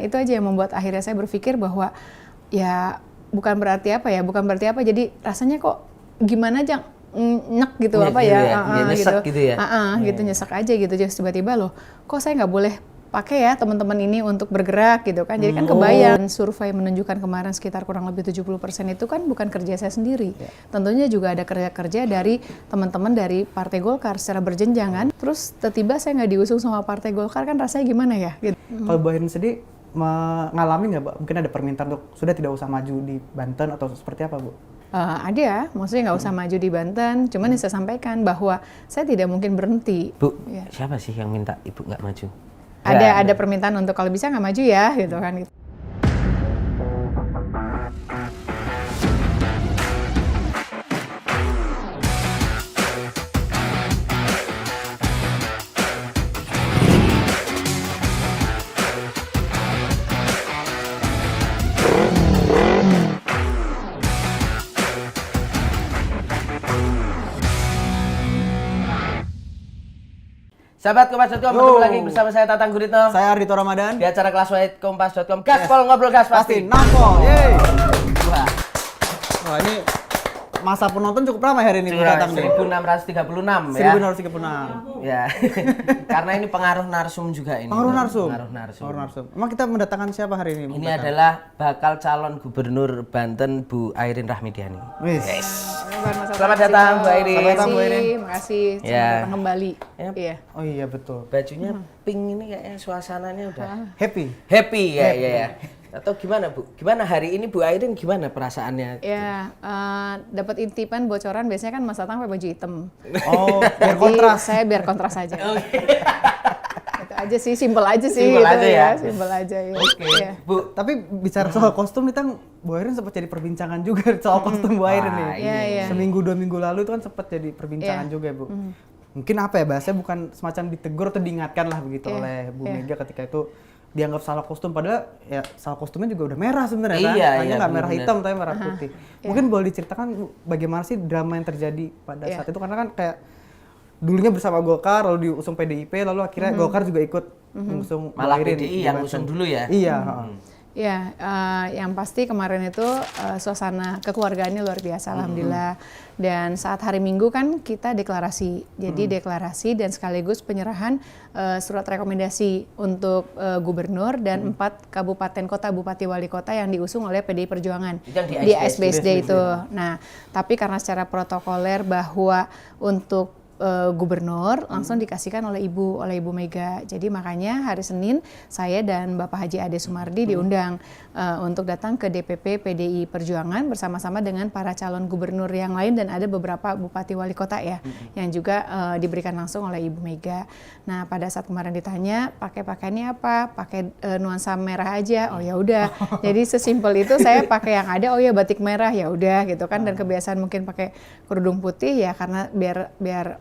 itu aja yang membuat akhirnya saya berpikir bahwa ya bukan berarti apa, jadi rasanya kok gimana aja nyek gitu nyesek gitu ya. Gitu nyesek aja gitu, just tiba-tiba loh kok saya nggak boleh pakai ya teman-teman ini untuk bergerak gitu kan. Jadi kan kebayang, survei menunjukkan kemarin sekitar kurang lebih 70% itu kan bukan kerja saya sendiri. Tentunya juga ada kerja-kerja dari teman-teman dari Partai Golkar secara berjenjang kan. Terus tiba-tiba saya nggak diusung sama Partai Golkar, kan rasanya gimana ya gitu. Kalau Bu Airin sendiri mengalami nggak, Mbak? Mungkin ada permintaan untuk sudah tidak usah maju di Banten atau seperti apa, Bu? Ada, maksudnya nggak usah maju di Banten, cuman saya sampaikan bahwa saya tidak mungkin berhenti. Bu, siapa sih yang minta Ibu nggak maju? Ada permintaan untuk kalau bisa nggak maju ya gitu kan. Sahabat Kompas.com, bertemu lagi bersama saya Tatang Guritno. Saya Ardhito Ramadan. Di acara Classwide Kompas.com, Gaspol ngobrol gas pasti. Nampol, yeay. Wah, Wah, ini masa penonton cukup ramai hari ini, Bu Tatang. 1636 ya. 1636. Ya. Karena ini pengaruh narsum juga ini. Pengaruh narsum. Pengaruh narsum. Emang kita mendatangkan siapa hari ini, Bu Ini Tatang? adalah bakal calon gubernur Banten Bu Airin Rahmidiani. Wis. Selamat datang Bu Airin. Selamat datang Bu Airin. Makasih, Ya. selamat datang kembali. Ya. Iya. Oh iya betul. Bajunya pink ini kayaknya suasananya udah Happy. happy ya. Atau gimana Bu? Gimana hari ini Bu Airin, gimana perasaannya? Ya, dapat intipan bocoran biasanya kan Mas Tatang pakai baju hitam. Oh, biar Jadi kontras. saya biar kontras aja. Itu aja sih, simple aja sih. Simple aja ya? Simple aja ya. Oke. Iya. Bu, Tapi bicara soal kostum nih, Tang, Bu Airin sempat jadi perbincangan juga soal kostum Bu Airin nih. Iya. Seminggu 2 minggu lalu itu kan sempat jadi perbincangan juga ya, Bu. Mungkin apa ya bahasanya, bukan semacam ditegur atau diingatkan lah begitu oleh Bu Mega ketika itu dianggap salah kostum, padahal ya salah kostumnya juga udah merah sebenarnya kan. Hanya nggak merah hitam tapi merah putih. Mungkin boleh diceritakan Bu, bagaimana sih drama yang terjadi pada saat itu, karena kan kayak dulunya bersama Golkar lalu diusung PDIP lalu akhirnya Golkar juga ikut mengusung malah Bu Airin PDI di yang Banten. usung dulu ya? Iya. Ya, yang pasti kemarin itu suasana kekeluargaannya luar biasa, alhamdulillah. Dan saat hari Minggu kan kita deklarasi, jadi deklarasi dan sekaligus penyerahan surat rekomendasi untuk gubernur dan 4 kabupaten kota, bupati wali kota yang diusung oleh PDI Perjuangan di ASBSD itu. Nah, tapi karena secara protokoler bahwa untuk gubernur langsung dikasihkan oleh Ibu Mega. Jadi makanya hari Senin saya dan Bapak Haji Ade Sumardi diundang untuk datang ke DPP PDI Perjuangan bersama-sama dengan para calon gubernur yang lain dan ada beberapa bupati wali kota ya yang juga diberikan langsung oleh Ibu Mega. Nah, pada saat kemarin ditanya pakai pakaiannya apa? Pakai nuansa merah aja. Oh ya udah. Jadi sesimpel itu saya pakai yang ada. Oh ya batik merah ya udah gitu kan, dan kebiasaan mungkin pakai kerudung putih ya karena biar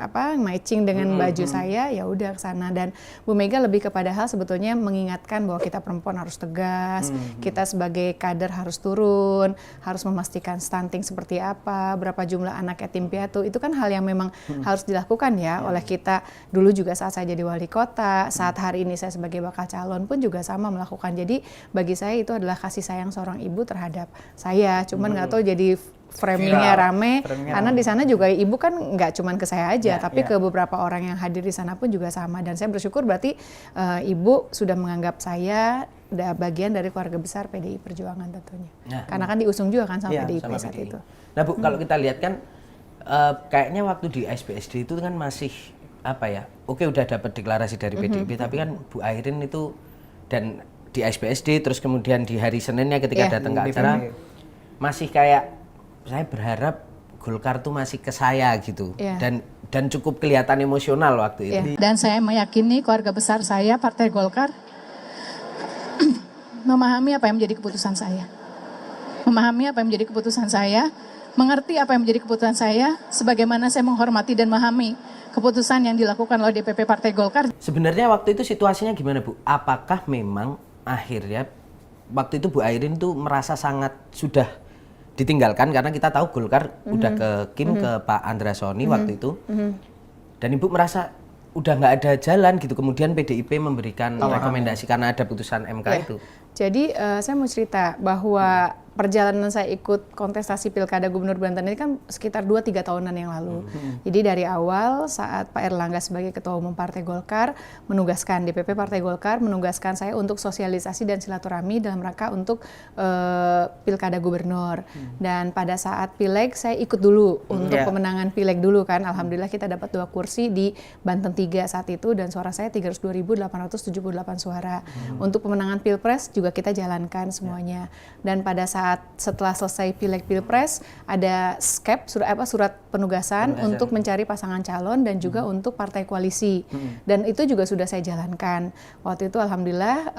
apa matching dengan baju saya, ya udah ke sana. Dan Bu Mega lebih kepada hal sebetulnya mengingatkan bahwa kita perempuan harus tegas, kita sebagai kader harus turun, harus memastikan stunting seperti apa, berapa jumlah anak yatim piatu, itu kan hal yang memang harus dilakukan ya oleh kita. Dulu juga saat saya jadi wali kota, saat hari ini saya sebagai bakal calon pun juga sama melakukan. Jadi bagi saya itu adalah kasih sayang seorang ibu terhadap saya. Cuman nggak tahu jadi framingnya rame, karena di sana juga ibu kan nggak cuman ke saya aja, tapi ke beberapa orang yang hadir di sana pun juga sama. Dan saya bersyukur berarti ibu sudah menganggap saya bagian dari keluarga besar PDI Perjuangan tentunya. Karena kan diusung juga kan sama PDIP saat itu. Nah Bu, kalau kita lihat kan kayaknya waktu di ASBSD itu kan masih apa ya? Oke, udah dapat deklarasi dari PDIP, tapi kan Bu Airin itu dan di ASBSD terus kemudian di hari Seninnya ketika datang ke acara masih kayak saya berharap Golkar tuh masih ke saya gitu, dan cukup kelihatan emosional waktu itu. Dan saya meyakini keluarga besar saya Partai Golkar memahami apa yang menjadi keputusan saya, mengerti apa yang menjadi keputusan saya, sebagaimana saya menghormati dan memahami keputusan yang dilakukan oleh DPP Partai Golkar. Sebenarnya waktu itu situasinya gimana Bu? Apakah memang akhirnya waktu itu Bu Airin tuh merasa sangat sudah ditinggalkan, karena kita tahu Golkar udah ke Kim, ke Pak Andra Soni waktu itu, dan Ibu merasa udah nggak ada jalan gitu, kemudian PDIP memberikan rekomendasi karena ada putusan MK itu. Jadi saya mau cerita bahwa perjalanan saya ikut kontestasi Pilkada Gubernur Banten ini kan sekitar 2-3 tahunan yang lalu. Jadi dari awal saat Pak Erlangga sebagai Ketua Umum Partai Golkar menugaskan DPP Partai Golkar menugaskan saya untuk sosialisasi dan silaturahmi dalam rangka untuk Pilkada Gubernur. Dan pada saat Pileg saya ikut dulu untuk pemenangan Pileg dulu kan. Alhamdulillah kita dapat 2 kursi di Banten 3 saat itu dan suara saya 302.878 suara. Untuk pemenangan Pilpres juga kita jalankan semuanya. Dan pada saat setelah selesai Pileg Pilpres ada SKEP surat penugasan untuk mencari pasangan calon dan juga untuk partai koalisi. Dan itu juga sudah saya jalankan. Waktu itu alhamdulillah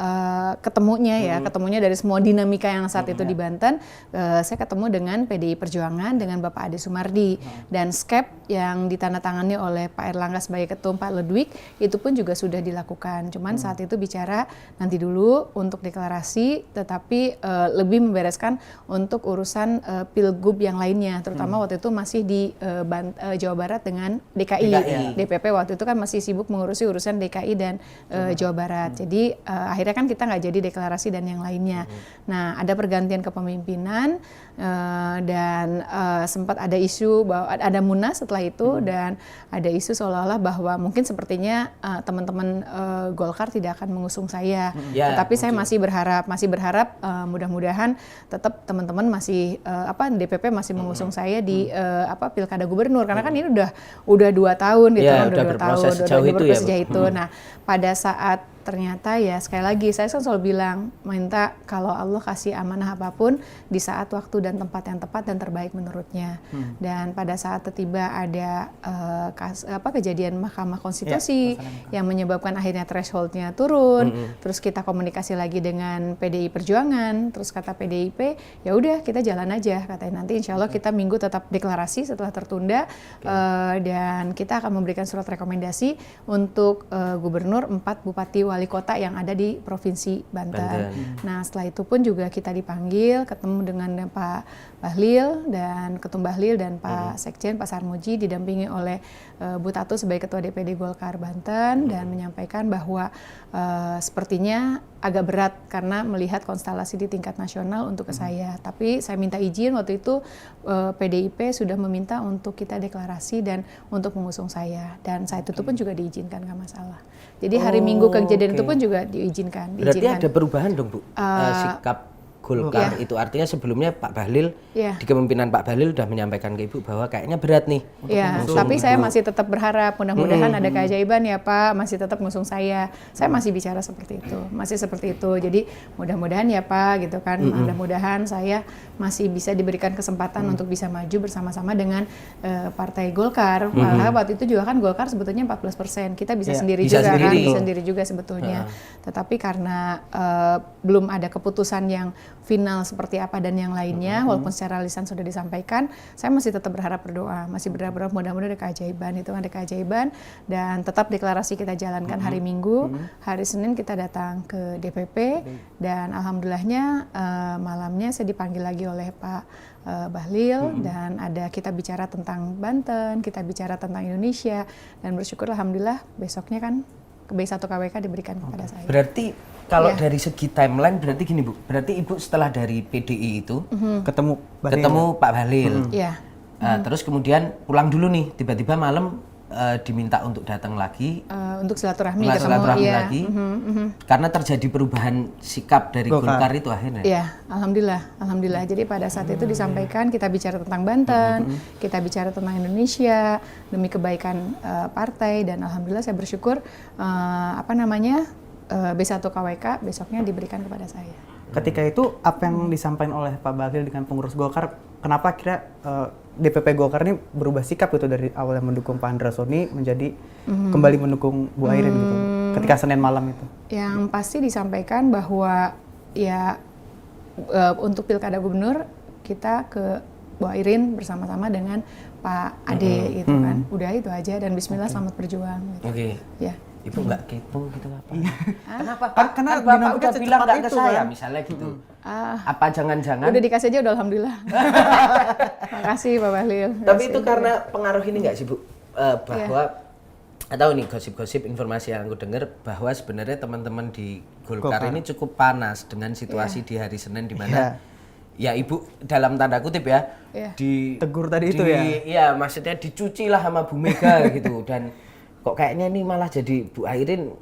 ketemunya dari semua dinamika yang saat itu di Banten, saya ketemu dengan PDI Perjuangan dengan Bapak Ade Sumardi dan SKEP yang ditandatangani oleh Pak Erlangga sebagai ketum, Pak Ludwig itu pun juga sudah dilakukan. Cuman saat itu bicara nanti dulu untuk deklarasi, tetapi lebih membereskan untuk urusan pilgub yang lainnya, terutama waktu itu masih di Jawa Barat dengan DKI. DPP waktu itu kan masih sibuk mengurusi urusan DKI dan Jawa Barat. Jadi akhirnya kan kita nggak jadi deklarasi dan yang lainnya. Nah, ada pergantian kepemimpinan dan sempat ada isu bahwa ada Munas setelah itu dan ada isu seolah-olah bahwa mungkin sepertinya teman-teman Golkar tidak akan mengusung saya. Tetapi saya masih berharap mudah-mudahan tetap teman-teman masih DPP masih mengusung saya di Pilkada Gubernur karena kan ini udah 2 tahun gitu kan, udah 2 tahun udah sejak itu. Nah, pada saat ternyata ya sekali lagi saya kan selalu bilang minta kalau Allah kasih amanah apapun di saat waktu dan tempat yang tepat dan terbaik menurutnya. Dan pada saat tiba ada kejadian Mahkamah Konstitusi yang menyebabkan akhirnya thresholdnya turun, terus kita komunikasi lagi dengan PDI Perjuangan, terus kata PDIP ya udah kita jalan aja katanya nanti insya Allah kita minggu tetap deklarasi setelah tertunda dan kita akan memberikan surat rekomendasi untuk gubernur 4 bupati wali kota yang ada di Provinsi Banten. Nah setelah itu pun juga kita dipanggil ketemu dengan Pak Bahlil dan Ketum Bahlil dan Pak Sekjen Pak Sarmuji didampingi oleh Bu Tatu sebagai Ketua DPD Golkar Banten dan menyampaikan bahwa sepertinya agak berat karena melihat konstelasi di tingkat nasional untuk ke saya. Tapi saya minta izin waktu itu PDIP sudah meminta untuk kita deklarasi dan untuk mengusung saya dan saat itu pun juga diizinkan nggak masalah. Jadi hari Minggu kejadian itu pun juga diizinkan. Berarti ada perubahan dong Bu, sikap Golkar itu artinya sebelumnya Pak Bahlil di kepemimpinan Pak Bahlil sudah menyampaikan ke Ibu bahwa kayaknya berat nih. Iya, tapi saya masih tetap berharap mudah-mudahan ada keajaiban ya Pak, masih tetap ngusung saya. Saya masih bicara seperti itu, masih seperti itu. Jadi mudah-mudahan ya Pak gitu kan, mudah-mudahan saya masih bisa diberikan kesempatan untuk bisa maju bersama-sama dengan Partai Golkar. Malah waktu itu juga kan Golkar sebetulnya 14%, kita bisa sendiri juga kan, bisa sendiri juga sebetulnya. Tetapi karena belum ada keputusan yang final seperti apa dan yang lainnya, walaupun secara lisan sudah disampaikan, saya masih tetap berharap berdoa, masih berharap mudah-mudahan ada keajaiban, itu ada keajaiban, dan tetap deklarasi kita jalankan hari Minggu, hari Senin kita datang ke DPP, dan alhamdulillahnya malamnya saya dipanggil lagi oleh Pak Bahlil, dan ada kita bicara tentang Banten, kita bicara tentang Indonesia, dan bersyukur alhamdulillah besoknya kan B1 KWK diberikan kepada saya. Berarti kalau dari segi timeline berarti gini Bu, berarti Ibu setelah dari PDI itu ketemu Pak Bahlil. Terus kemudian pulang dulu nih, tiba-tiba malam diminta untuk datang lagi untuk silaturahmi lagi karena terjadi perubahan sikap dari Golkar itu akhirnya. Iya, alhamdulillah. Jadi pada saat itu disampaikan kita bicara tentang Banten, kita bicara tentang Indonesia demi kebaikan partai dan alhamdulillah saya bersyukur B1 KWK besoknya diberikan kepada saya. Ketika itu apa yang disampaikan oleh Pak Bahlil dengan pengurus Golkar, kenapa kira DPP Golkar ini berubah sikap itu dari awalnya mendukung Pak Andra Soni menjadi kembali mendukung Bu Airin gitu ketika Senin malam itu? Yang pasti disampaikan bahwa ya untuk Pilkada Gubernur kita ke Bu Airin bersama-sama dengan Pak Ade gitu kan. Udah itu aja dan bismillah selamat berjuang gitu. Ya. Ibu nggak kepo gitu apa? Kenapa? Karena Bapak udah bilang nggak ke saya misalnya gitu. Apa jangan-jangan? Udah dikasih aja udah alhamdulillah. Makasih Pak Bahlil. Tapi itu karena pengaruh ini nggak sih Bu? Bahwa atau nih gosip-gosip informasi yang aku dengar bahwa sebenarnya teman-teman di Golkar ini cukup panas dengan situasi di hari Senin di mana ya Ibu dalam tanda kutip ya Tegur tadi itu ya. Iya, maksudnya dicuci lah sama Bu Mega gitu dan kok kayaknya ini malah jadi Bu Airin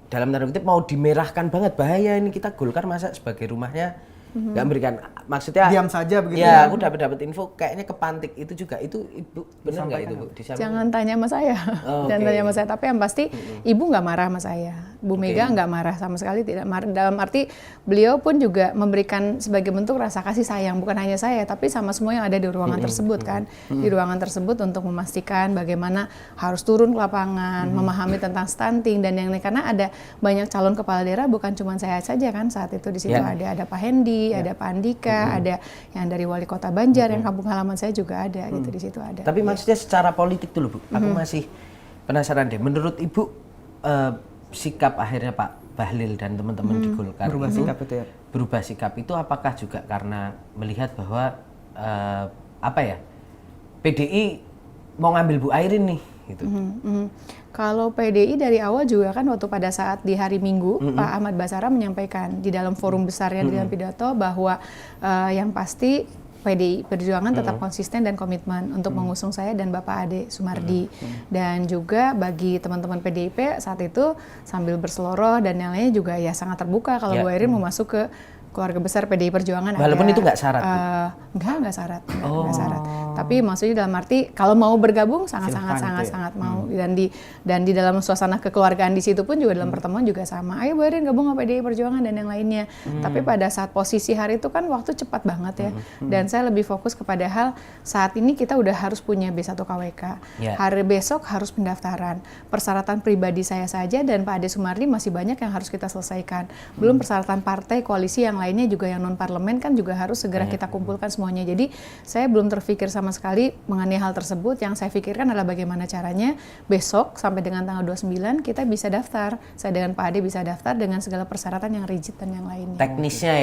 dalam tanda kutip mau dimerahkan banget, bahaya ini kita Golkar masa sebagai rumahnya nggak memberikan, maksudnya Diam saja begitu ya. Aku dapat info kayaknya kepantik itu juga, itu Ibu benar nggak itu Bu? Jangan tanya sama saya, jangan tanya sama saya. Tapi yang pasti Ibu nggak marah sama saya, Bu Mega nggak marah sama sekali, tidak marah. Dalam arti beliau pun juga memberikan sebagai bentuk rasa kasih sayang, bukan hanya saya, tapi sama semua yang ada di ruangan tersebut kan, di ruangan tersebut untuk memastikan bagaimana harus turun ke lapangan, memahami tentang stunting dan yang lain, karena ada banyak calon kepala daerah, bukan cuma saya saja kan saat itu di situ ada Pak Hendi, ada Pak Andika, ada yang dari wali kota Banjar, yang kampung halaman saya juga ada gitu di situ ada. Tapi maksudnya secara politik dulu Bu, aku masih penasaran deh. Menurut Ibu sikap akhirnya Pak Bahlil dan teman-teman di Golkar berubah sikap itu apakah juga karena melihat bahwa PDI mau ngambil Bu Airin nih gitu. Kalau PDI dari awal juga kan waktu pada saat di hari Minggu Pak Ahmad Basara menyampaikan di dalam forum besarnya di dalam pidato bahwa yang pasti PDI Perjuangan tetap konsisten dan komitmen untuk mengusung saya dan Bapak Ade Sumardi. Dan juga bagi teman-teman PDIP saat itu sambil berseloroh dan yang lainnya juga ya sangat terbuka kalau Bu Airin mau masuk ke keluarga besar PDI Perjuangan. Walaupun itu nggak syarat? Nggak syarat. Nggak syarat. Tapi maksudnya dalam arti kalau mau bergabung sangat mau. Dan di dalam suasana kekeluargaan di situ pun juga dalam pertemuan juga sama. Ayo Bu Airin gabung sama PDI Perjuangan dan yang lainnya. Tapi pada saat posisi hari itu kan waktu cepat banget ya. Dan saya lebih fokus kepada hal saat ini kita udah harus punya B1 KWK. Hari besok harus pendaftaran. Persyaratan pribadi saya saja dan Pak Ade Sumardi masih banyak yang harus kita selesaikan. Belum persyaratan partai, koalisi yang lainnya juga yang non parlemen kan juga harus segera kita kumpulkan semuanya. Jadi saya belum terpikir sama sekali mengenai hal tersebut. Yang saya pikirkan adalah bagaimana caranya besok sampai dengan tanggal 29 kita bisa daftar. Saya dengan Pak Ade bisa daftar dengan segala persyaratan yang rigid dan yang lainnya. Teknisnya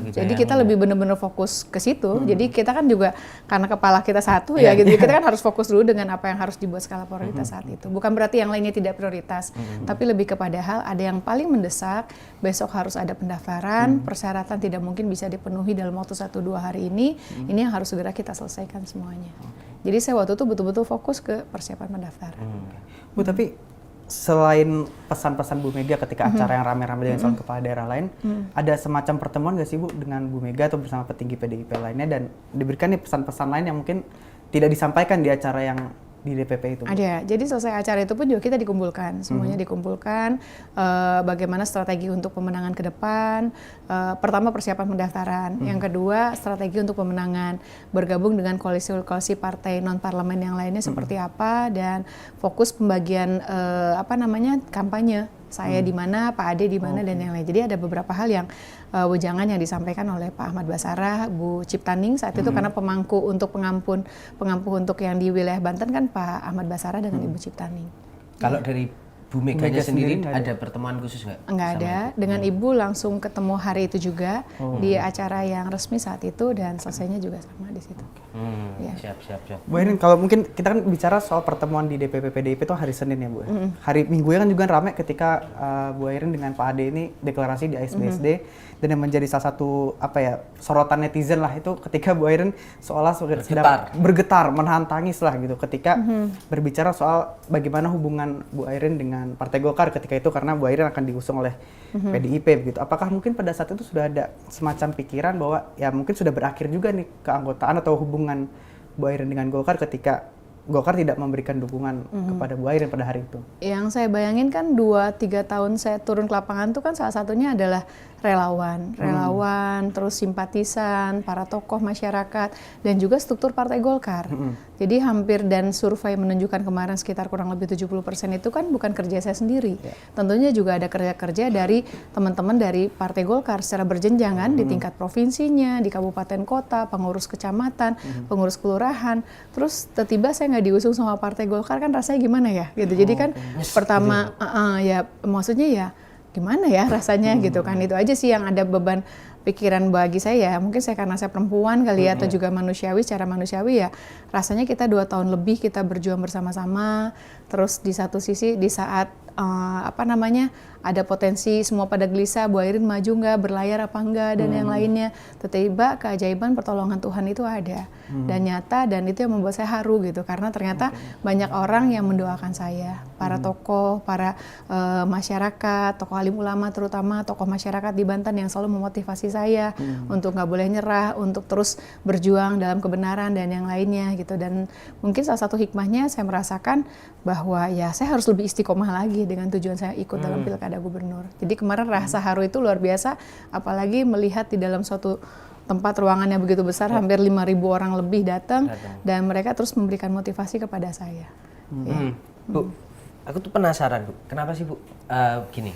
Jadi kita lebih benar-benar fokus ke situ. Jadi kita kan juga karena kepala kita satu ya gitu. Kita kan harus fokus dulu dengan apa yang harus dibuat skala prioritas saat itu. Bukan berarti yang lainnya tidak prioritas, tapi lebih kepada hal ada yang paling mendesak. Besok harus ada pendaftaran, persyaratan tidak mungkin bisa dipenuhi dalam waktu 1-2 hari ini. Ini yang harus segera kita selesaikan semuanya. Jadi saya waktu itu betul-betul fokus ke persiapan pendaftaran. Bu, tapi selain pesan-pesan Bu Mega ketika acara yang rame-rame dengan calon kepala daerah lain, ada semacam pertemuan nggak sih Bu dengan Bu Mega atau bersama petinggi PDIP lainnya dan diberikan nih pesan-pesan lain yang mungkin tidak disampaikan di acara yang di DPP itu? Ada. Jadi selesai acara itu pun juga kita dikumpulkan, semuanya dikumpulkan. Bagaimana strategi untuk pemenangan ke depan. Pertama persiapan pendaftaran, yang kedua strategi untuk pemenangan. Bergabung dengan koalisi partai non parlemen yang lainnya seperti apa dan fokus pembagian kampanye. Saya di mana, Pak Ade di mana dan yang lain. Jadi ada beberapa hal yang wejangan yang disampaikan oleh Pak Ahmad Basara, Bu Ciptaning saat itu karena pemangku untuk pengampu untuk yang di wilayah Banten kan Pak Ahmad Basara dengan Ibu Ciptaning. Kalau dari Bu Meganya sendiri ada pertemuan khusus nggak? Nggak ada. Dengan Ibu langsung ketemu hari itu juga di acara yang resmi saat itu dan selesainya juga sama di situ. Siap. Bu Airin, kalau mungkin kita kan bicara soal pertemuan di DPP PDIP itu hari Senin ya Bu. Hari Minggu kan juga ramai ketika Bu Airin dengan Pak Ade ini deklarasi di ASBSD dan yang menjadi salah satu sorotan netizen lah itu ketika Bu Airin seolah sedang bergetar, menahan tangis lah gitu ketika berbicara soal bagaimana hubungan Bu Airin dengan Partai Golkar ketika itu karena Bu Airin akan diusung oleh PDIP begitu. Apakah mungkin pada saat itu sudah ada semacam pikiran bahwa ya mungkin sudah berakhir juga nih keanggotaan atau hubungan Bu Airin dengan Golkar ketika Golkar tidak memberikan dukungan kepada Bu Airin pada hari itu? Yang saya bayangin kan 2-3 tahun saya turun ke lapangan itu kan salah satunya adalah relawan, terus simpatisan, para tokoh masyarakat, dan juga struktur Partai Golkar. Jadi hampir dan survei menunjukkan kemarin sekitar kurang lebih 70% itu kan bukan kerja saya sendiri. Tentunya juga ada kerja-kerja dari teman-teman dari Partai Golkar secara berjenjang kan, di tingkat provinsinya, di kabupaten kota, pengurus kecamatan, pengurus kelurahan. Terus tiba-tiba saya nggak diusung sama Partai Golkar kan rasanya gimana ya? Gitu. Jadi kan pertama, ya maksudnya ya gimana ya rasanya gitu kan, itu aja sih yang ada beban pikiran bagi saya, mungkin karena saya perempuan kali ya, atau juga manusiawi, secara manusiawi ya, rasanya kita 2 tahun lebih kita berjuang bersama-sama, terus di satu sisi di saat ada potensi semua pada gelisah, Bu Airin maju nggak, berlayar apa enggak, dan yang lainnya. Tiba-tiba keajaiban pertolongan Tuhan itu ada dan nyata, dan itu yang membuat saya haru gitu, karena ternyata banyak orang yang mendoakan saya, para tokoh, para masyarakat, tokoh alim ulama terutama, tokoh masyarakat di Banten yang selalu memotivasi saya untuk nggak boleh nyerah, untuk terus berjuang dalam kebenaran dan yang lainnya gitu. Dan mungkin salah satu hikmahnya saya merasakan bahwa ya saya harus lebih istiqomah lagi dengan tujuan saya ikut dalam pilkada gubernur. Jadi kemarin rasa haru itu luar biasa, apalagi melihat di dalam suatu tempat ruangannya begitu besar, hampir 5.000 orang lebih datang, dan mereka terus memberikan motivasi kepada saya. Ya. Bu, aku tuh penasaran, Bu. Kenapa sih, Bu? Gini,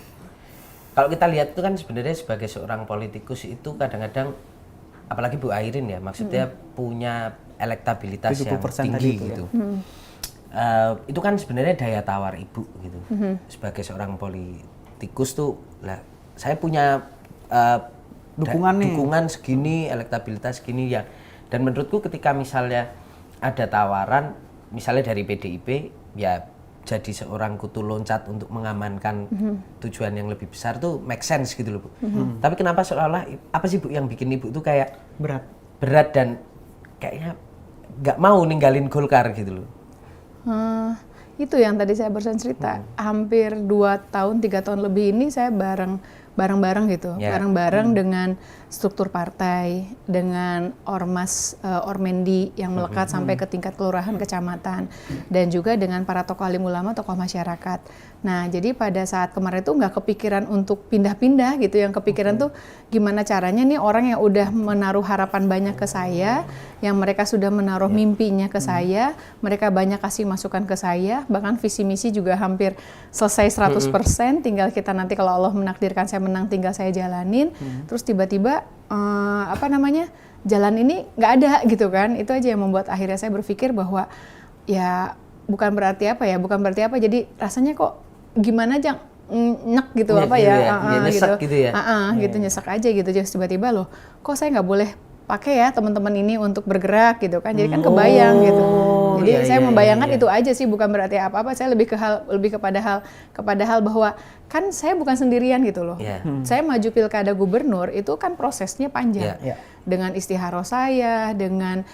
kalau kita lihat itu kan sebenarnya sebagai seorang politikus itu kadang-kadang, apalagi Bu Airin ya, maksudnya punya elektabilitas yang tinggi gitu. Itu kan sebenarnya daya tawar ibu gitu. Sebagai seorang politikus tuh, lah saya punya dukungan segini, elektabilitas segini ya. Dan menurutku ketika misalnya ada tawaran, misalnya dari PDIP, ya jadi seorang kutu loncat untuk mengamankan tujuan yang lebih besar tuh make sense gitu loh, Bu. Tapi kenapa seolah-olah, apa sih Bu yang bikin ibu tuh kayak berat dan kayaknya nggak mau ninggalin Golkar gitu loh? Itu yang tadi saya barusan cerita, hampir 2 tahun, 3 tahun lebih ini saya bareng-bareng gitu, bareng-bareng dengan struktur partai, dengan ormas, ormendi yang melekat sampai ke tingkat kelurahan, kecamatan, dan juga dengan para tokoh alim ulama, tokoh masyarakat. Nah, jadi pada saat kemarin itu nggak kepikiran untuk pindah-pindah gitu, yang kepikiran tuh gimana caranya nih orang yang udah menaruh harapan banyak ke saya, yang mereka sudah menaruh mimpinya ke saya, mereka banyak kasih masukan ke saya, bahkan visi misi juga hampir selesai 100%, tinggal kita nanti kalau Allah menakdirkan saya menang, tinggal saya jalanin. Terus tiba-tiba jalan ini nggak ada gitu kan. Itu aja yang membuat akhirnya saya berpikir bahwa ya bukan berarti apa, jadi rasanya kok gimana aja nyek gitu nyesek gitu ya. Gitu nyesek aja gitu. Jadi tiba-tiba loh, kok saya nggak boleh pakai ya teman-teman ini untuk bergerak gitu kan. Jadi kan kebayang gitu. Jadi saya membayangkan itu aja sih, bukan berarti apa-apa. Saya lebih kepada hal bahwa kan saya bukan sendirian gitu loh. Saya maju pilkada gubernur itu kan prosesnya panjang. Dengan istiharo saya, dengan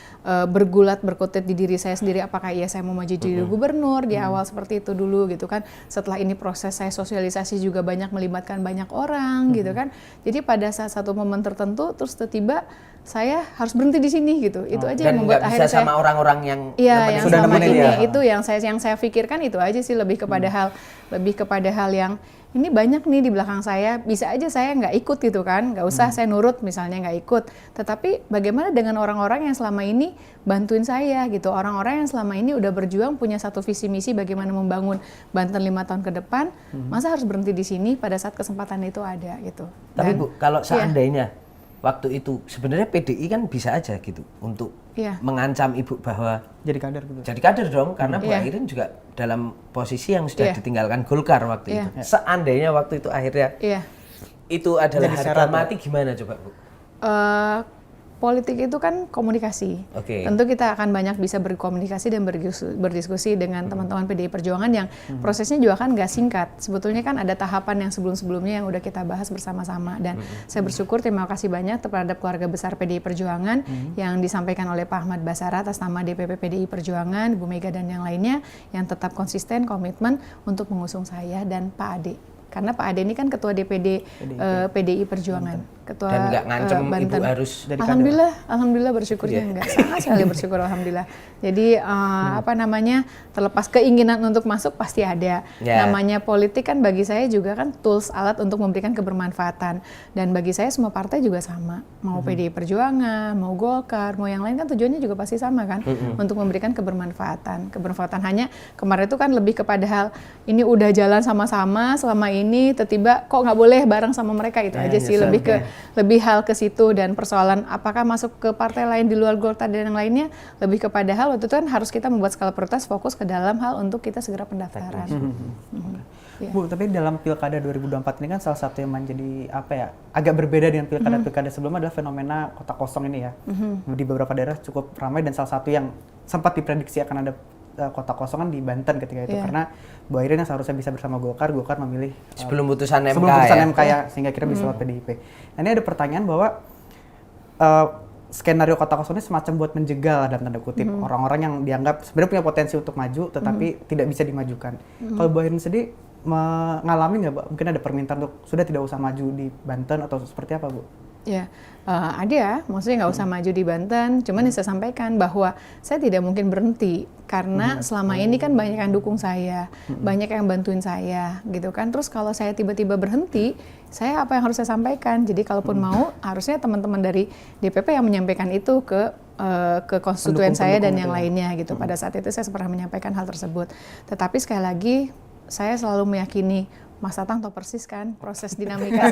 bergulat berkutit di diri saya sendiri, apakah iya saya mau maju jadi gubernur di awal seperti itu dulu gitu kan. Setelah ini proses saya sosialisasi juga banyak melibatkan banyak orang gitu kan. Jadi pada saat satu momen tertentu terus tiba-tiba saya harus berhenti di sini gitu. Itu aja yang membuat akhirnya saya sama orang-orang yang yang sudah sama nemenin ini ya. Itu yang saya pikirkan itu aja sih, lebih kepada hal yang ini banyak nih di belakang saya, bisa aja saya nggak ikut gitu kan, nggak usah saya nurut misalnya nggak ikut, tetapi bagaimana dengan orang-orang yang selama ini bantuin saya gitu, orang-orang yang selama ini udah berjuang punya satu visi misi bagaimana membangun Banten 5 tahun ke depan, masa harus berhenti di sini pada saat kesempatan itu ada gitu. Tapi Bu, kalau seandainya waktu itu sebenarnya PDI kan bisa aja gitu untuk mengancam ibu bahwa jadi kader gitu. Jadi kader dong, karena Bu Airin juga dalam posisi yang sudah ditinggalkan Golkar waktu itu. Seandainya waktu itu akhirnya itu adalah harga mati, gimana coba Bu? Politik itu kan komunikasi. Tentu kita akan banyak bisa berkomunikasi dan berdiskusi dengan teman-teman PDI Perjuangan yang prosesnya juga kan nggak singkat. Sebetulnya kan ada tahapan yang sebelum-sebelumnya yang udah kita bahas bersama-sama. Dan saya bersyukur, terima kasih banyak terhadap keluarga besar PDI Perjuangan yang disampaikan oleh Pak Ahmad Basara atas nama DPP PDI Perjuangan, Ibu Mega dan yang lainnya yang tetap konsisten, komitmen untuk mengusung saya dan Pak Ade. Karena Pak Ade ini kan ketua DPD PDI Perjuangan, ketua dan nggak ngancem Banten. Ibu harus Alhamdulillah bersyukurnya enggak, sangat sekali bersyukur alhamdulillah. Jadi terlepas keinginan untuk masuk pasti ada. Namanya politik kan bagi saya juga kan tools, alat untuk memberikan kebermanfaatan. Dan bagi saya semua partai juga sama, mau PDI Perjuangan, mau Golkar, mau yang lain kan tujuannya juga pasti sama kan, untuk memberikan kebermanfaatan. Kebermanfaatan hanya kemarin itu kan lebih kepada hal ini udah jalan sama-sama selama ini, tiba-tiba kok nggak boleh bareng sama mereka, itu aja sih, lebih hal ke situ. Dan persoalan apakah masuk ke partai lain di luar Golkar dan yang lainnya, lebih kepada hal waktu itu kan harus kita membuat skala prioritas, fokus ke dalam hal untuk kita segera pendaftaran. Iya. Bu, tapi dalam pilkada 2024 ini kan salah satu yang menjadi apa ya, agak berbeda dengan pilkada-pilkada sebelumnya adalah fenomena kotak kosong ini ya. Di beberapa daerah cukup ramai dan salah satu yang sempat diprediksi akan ada kotak kosongan di Banten ketika itu karena Bu Airin yang seharusnya bisa bersama Golkar memilih Sebelum putusan MK sebelum putusan ya. MK ya, sehingga kira bisa lewat PDIP. Nah, ini ada pertanyaan bahwa skenario kotak kosong ini semacam buat menjegal dalam tanda kutip orang-orang yang dianggap sebenarnya punya potensi untuk maju tetapi tidak bisa dimajukan. Kalau Bu Airin sendiri mengalami nggak, mungkin ada permintaan untuk sudah tidak usah maju di Banten atau seperti apa, Bu? Ya, ada, maksudnya nggak usah maju di Banten, cuman yang saya sampaikan bahwa saya tidak mungkin berhenti karena selama ini kan banyak yang dukung saya, banyak yang bantuin saya, gitu kan. Terus kalau saya tiba-tiba berhenti, saya apa yang harus saya sampaikan? Jadi kalaupun mau, harusnya teman-teman dari DPP yang menyampaikan itu ke konstituen saya dan yang lainnya gitu. Pada saat itu saya pernah menyampaikan hal tersebut. Tetapi sekali lagi, saya selalu meyakini Mas Tatang tahu persis kan proses dinamika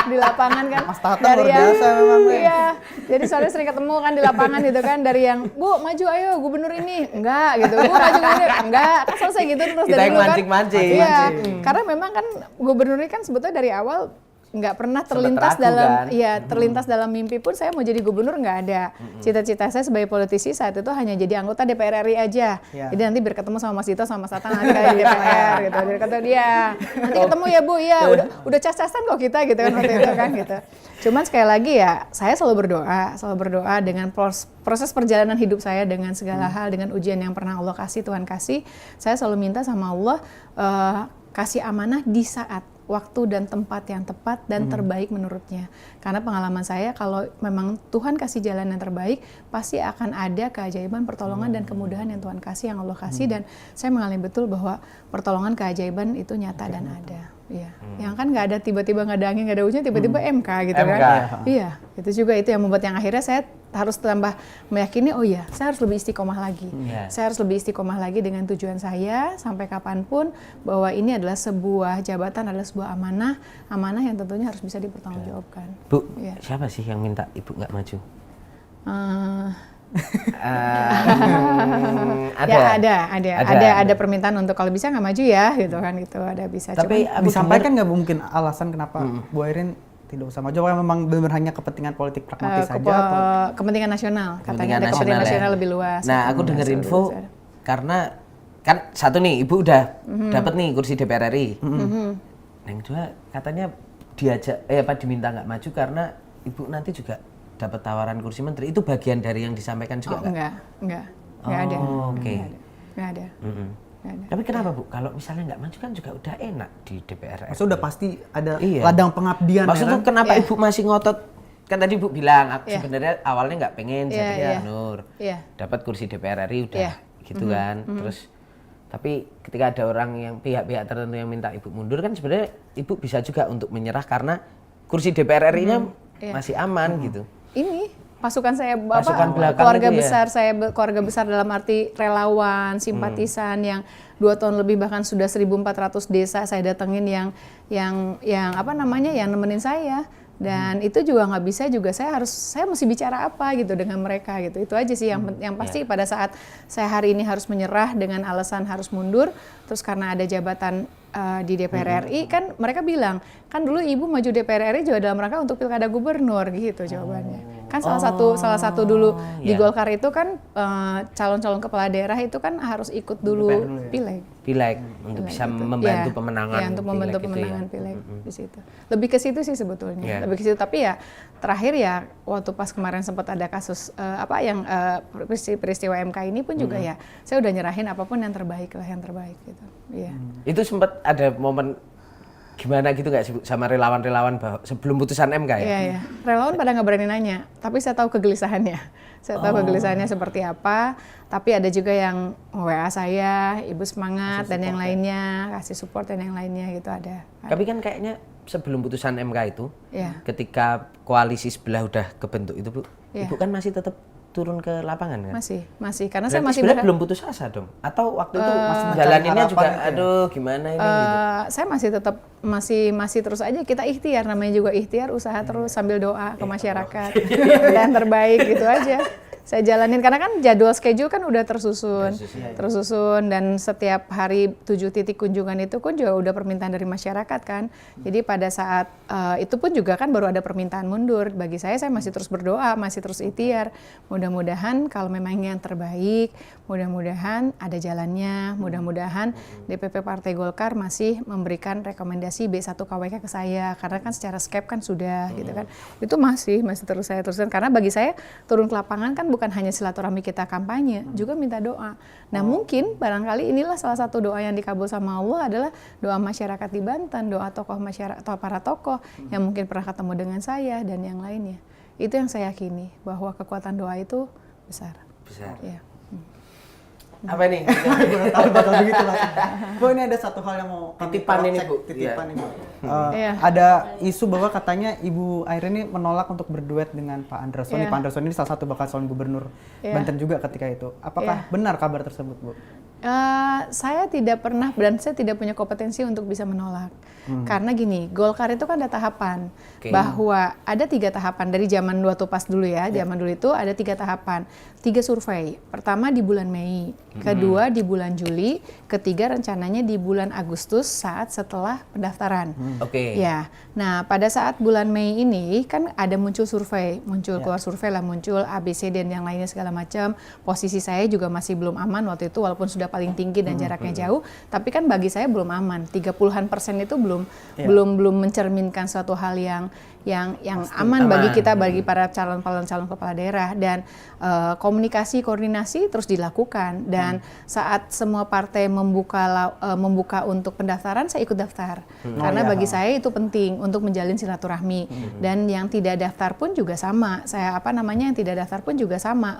di lapangan kan. Mas Tatang luar biasa memang. Iya, jadi soalnya sering ketemu kan di lapangan gitu kan, dari yang Bu maju ayo gubernur ini, enggak gitu, Bu maju gubernur, enggak, kan selesai gitu terus Kita dari yang dulu kan. mancing-mancing. Iya, karena memang kan gubernur ini kan sebetulnya dari awal nggak pernah terlintas ragu, dalam kan? terlintas dalam mimpi pun saya mau jadi gubernur, nggak ada. Cita-cita saya sebagai politisi saat itu hanya jadi anggota DPR RI aja. Jadi nanti biar ketemu sama Mas Dito sama Mas Tatang nanti kayak DPR gitu. Dia kata dia, nanti ketemu ya Bu, ya udah cas-casan kok kita gitu kan waktu itu kan gitu. Cuman sekali lagi ya, saya selalu berdoa dengan proses perjalanan hidup saya dengan segala hal, dengan ujian yang pernah Allah kasih, Tuhan kasih, saya selalu minta sama Allah kasih amanah di saat waktu dan tempat yang tepat dan terbaik menurutnya. Karena pengalaman saya kalau memang Tuhan kasih jalan yang terbaik, pasti akan ada keajaiban, pertolongan dan kemudahan yang Tuhan kasih, yang Allah kasih. Dan saya mengalami betul bahwa pertolongan keajaiban itu nyata dan ada. Iya, yang kan nggak ada tiba-tiba nggak ada angin nggak ada hujan tiba-tiba MK gitu MK. kan. Iya, itu juga itu yang membuat yang akhirnya saya harus tambah meyakini, oh iya, saya harus lebih istiqomah lagi. Saya harus lebih istiqomah lagi dengan tujuan saya sampai kapanpun, bahwa ini adalah sebuah jabatan, adalah sebuah amanah yang tentunya harus bisa dipertanggungjawabkan. Bu, siapa sih yang minta Ibu nggak maju? Ada permintaan untuk kalau bisa nggak maju ya gitu kan, gitu ada bisa. Tapi cuman, aku disampaikan nggak mungkin alasan kenapa Bu Airin tidak usah maju? Apakah memang benar-benar hanya kepentingan politik pragmatis saja? Atau? Kepentingan nasional, katanya ada Kepentingan kepentingan nasional nasional ya. lebih luas. Nah, aku dengar info karena kan satu nih Ibu udah dapat nih kursi DPR RI. Yang kedua katanya diminta nggak maju karena Ibu nanti juga dapat tawaran kursi menteri. Itu bagian dari yang disampaikan juga Enggak ada. Oke. Nggak ada. Nggak ada. Tapi kenapa Bu? Kalau misalnya nggak maju kan juga udah enak di DPR RI. Maksudnya udah pasti ada Iya. ladang pengabdian. Maksudnya ya kan? kenapa Ibu masih ngotot? Kan tadi Ibu bilang, aku sebenarnya awalnya nggak pengen jadi gubernur. Dapat kursi DPR RI udah gitu kan. Terus tapi ketika ada orang yang pihak-pihak tertentu yang minta Ibu mundur kan sebenarnya Ibu bisa juga untuk menyerah karena kursi DPR RI-nya masih aman gitu. Ini pasukan saya Pasukan belakang keluarga itu ya? besar saya, keluarga besar dalam arti relawan, simpatisan yang 2 tahun lebih, bahkan sudah 1.400 desa saya datengin yang apa namanya, yang nemenin saya. Dan itu juga nggak bisa juga, saya mesti bicara apa gitu dengan mereka gitu. Itu aja sih yang pasti pada saat saya hari ini harus menyerah dengan alasan harus mundur, terus karena ada jabatan di DPR RI, kan mereka bilang, kan dulu Ibu maju DPR RI juga dalam rangka untuk pilkada gubernur gitu jawabannya. Kan salah satu dulu di Golkar itu kan calon-calon kepala daerah itu kan harus ikut dulu pileg untuk bisa membantu pemenangan. Ya, untuk membantu pemenangan pileg di situ. Lebih ke situ sih sebetulnya. Lebih ke situ, tapi ya terakhir ya waktu pas kemarin sempat ada kasus peristiwa MK ini pun juga ya saya udah nyerahin apapun yang terbaik gitu. Iya. Itu sempat ada momen gimana gitu nggak sih sama relawan-relawan sebelum putusan MK ya? Iya. Relawan pada nggak berani nanya, tapi saya tahu kegelisahannya. Saya tahu kegelisahannya seperti apa, tapi ada juga yang WA saya, Ibu semangat, dan yang lainnya, kasih support dan yang lainnya gitu ada. Tapi kan kayaknya sebelum putusan MK itu, ketika koalisi sebelah udah kebentuk itu Bu, Ibu kan masih tetap turun ke lapangan kan? Masih karena berarti saya masih belum putus asa dong? Atau waktu itu masih jalaninnya juga gitu aduh gimana ini gitu? Saya masih tetap masih terus aja, kita ikhtiar, namanya juga ikhtiar, usaha terus sambil doa ke masyarakat dan terbaik gitu aja. saya jalanin karena kan jadwal schedule kan udah tersusun Iya. dan setiap hari 7 titik kunjungan itu pun juga udah permintaan dari masyarakat kan. Jadi pada saat itu pun juga kan baru ada permintaan mundur. Bagi saya masih terus berdoa, masih terus ikhtiar. Mudah-mudahan kalau memang yang terbaik, mudah-mudahan ada jalannya, mudah-mudahan DPP Partai Golkar masih memberikan rekomendasi B1 KWK ke saya karena kan secara skep kan sudah gitu kan. Itu masih terus saya teruskan karena bagi saya turun ke lapangan kan bukan hanya silaturahmi kita kampanye, juga minta doa. Nah, mungkin barangkali inilah salah satu doa yang dikabul sama Allah adalah doa masyarakat di Banten, doa tokoh masyarakat atau para tokoh yang mungkin pernah ketemu dengan saya dan yang lainnya. Itu yang saya yakini bahwa kekuatan doa itu besar. Besar. Ya. Apa nih? Batal begitu lah. Bu, ini ada satu hal yang mau kami Titipan ini, cross-check. Bu. Titipan Iya. ini, Bu. Iya. Ada isu bahwa katanya Ibu Airin ini menolak untuk berduet dengan Pak Andra Soni. Iya. Pak Andra Soni ini salah satu bakal calon gubernur Iya. Banten juga ketika itu. Apakah benar kabar tersebut, Bu? Saya tidak pernah dan saya tidak punya kompetensi untuk bisa menolak. Karena gini, Golkar itu kan ada tahapan. Oke. Bahwa ada 3 tahapan dari zaman dua tupas dulu ya. Zaman dulu itu ada 3 tahapan, 3 survei. Pertama di bulan Mei, kedua di bulan Juli, ketiga rencananya di bulan Agustus saat setelah pendaftaran. Oke. Ya, nah pada saat bulan Mei ini kan ada muncul survei, keluar survei lah, muncul ABC dan yang lainnya segala macam. Posisi saya juga masih belum aman waktu itu walaupun sudah paling tinggi dan jaraknya jauh, tapi kan bagi saya belum aman. 30-an% itu belum mencerminkan suatu hal yang aman bagi kita, bagi para calon kepala daerah, dan komunikasi koordinasi terus dilakukan dan saat semua partai membuka untuk pendaftaran saya ikut daftar karena bagi saya itu penting untuk menjalin silaturahmi dan yang tidak daftar pun juga sama yang tidak daftar pun juga sama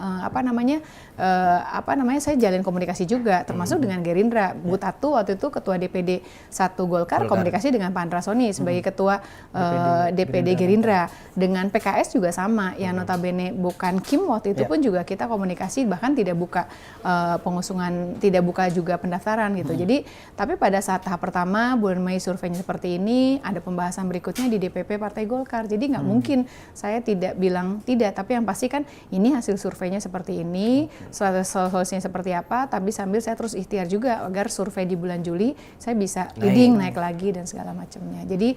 saya jalin komunikasi juga termasuk dengan Gerindra. Bu Tatu waktu itu ketua DPD 1 Golkar komunikasi dengan Pak Andra Soni sebagai ketua DPD Gerindra. Dengan PKS juga sama, yang notabene bukan Kim waktu itu pun juga kita komunikasi, bahkan tidak buka pengusungan, tidak buka juga pendaftaran gitu. Jadi, tapi pada saat tahap pertama bulan Mei surveinya seperti ini, ada pembahasan berikutnya di DPP Partai Golkar. Jadi nggak mungkin saya tidak bilang tidak, tapi yang pasti kan ini hasil surveinya seperti ini, solusinya seperti apa, tapi sambil saya terus ikhtiar juga agar survei di bulan Juli saya bisa leading, naik lagi dan segala macamnya. Jadi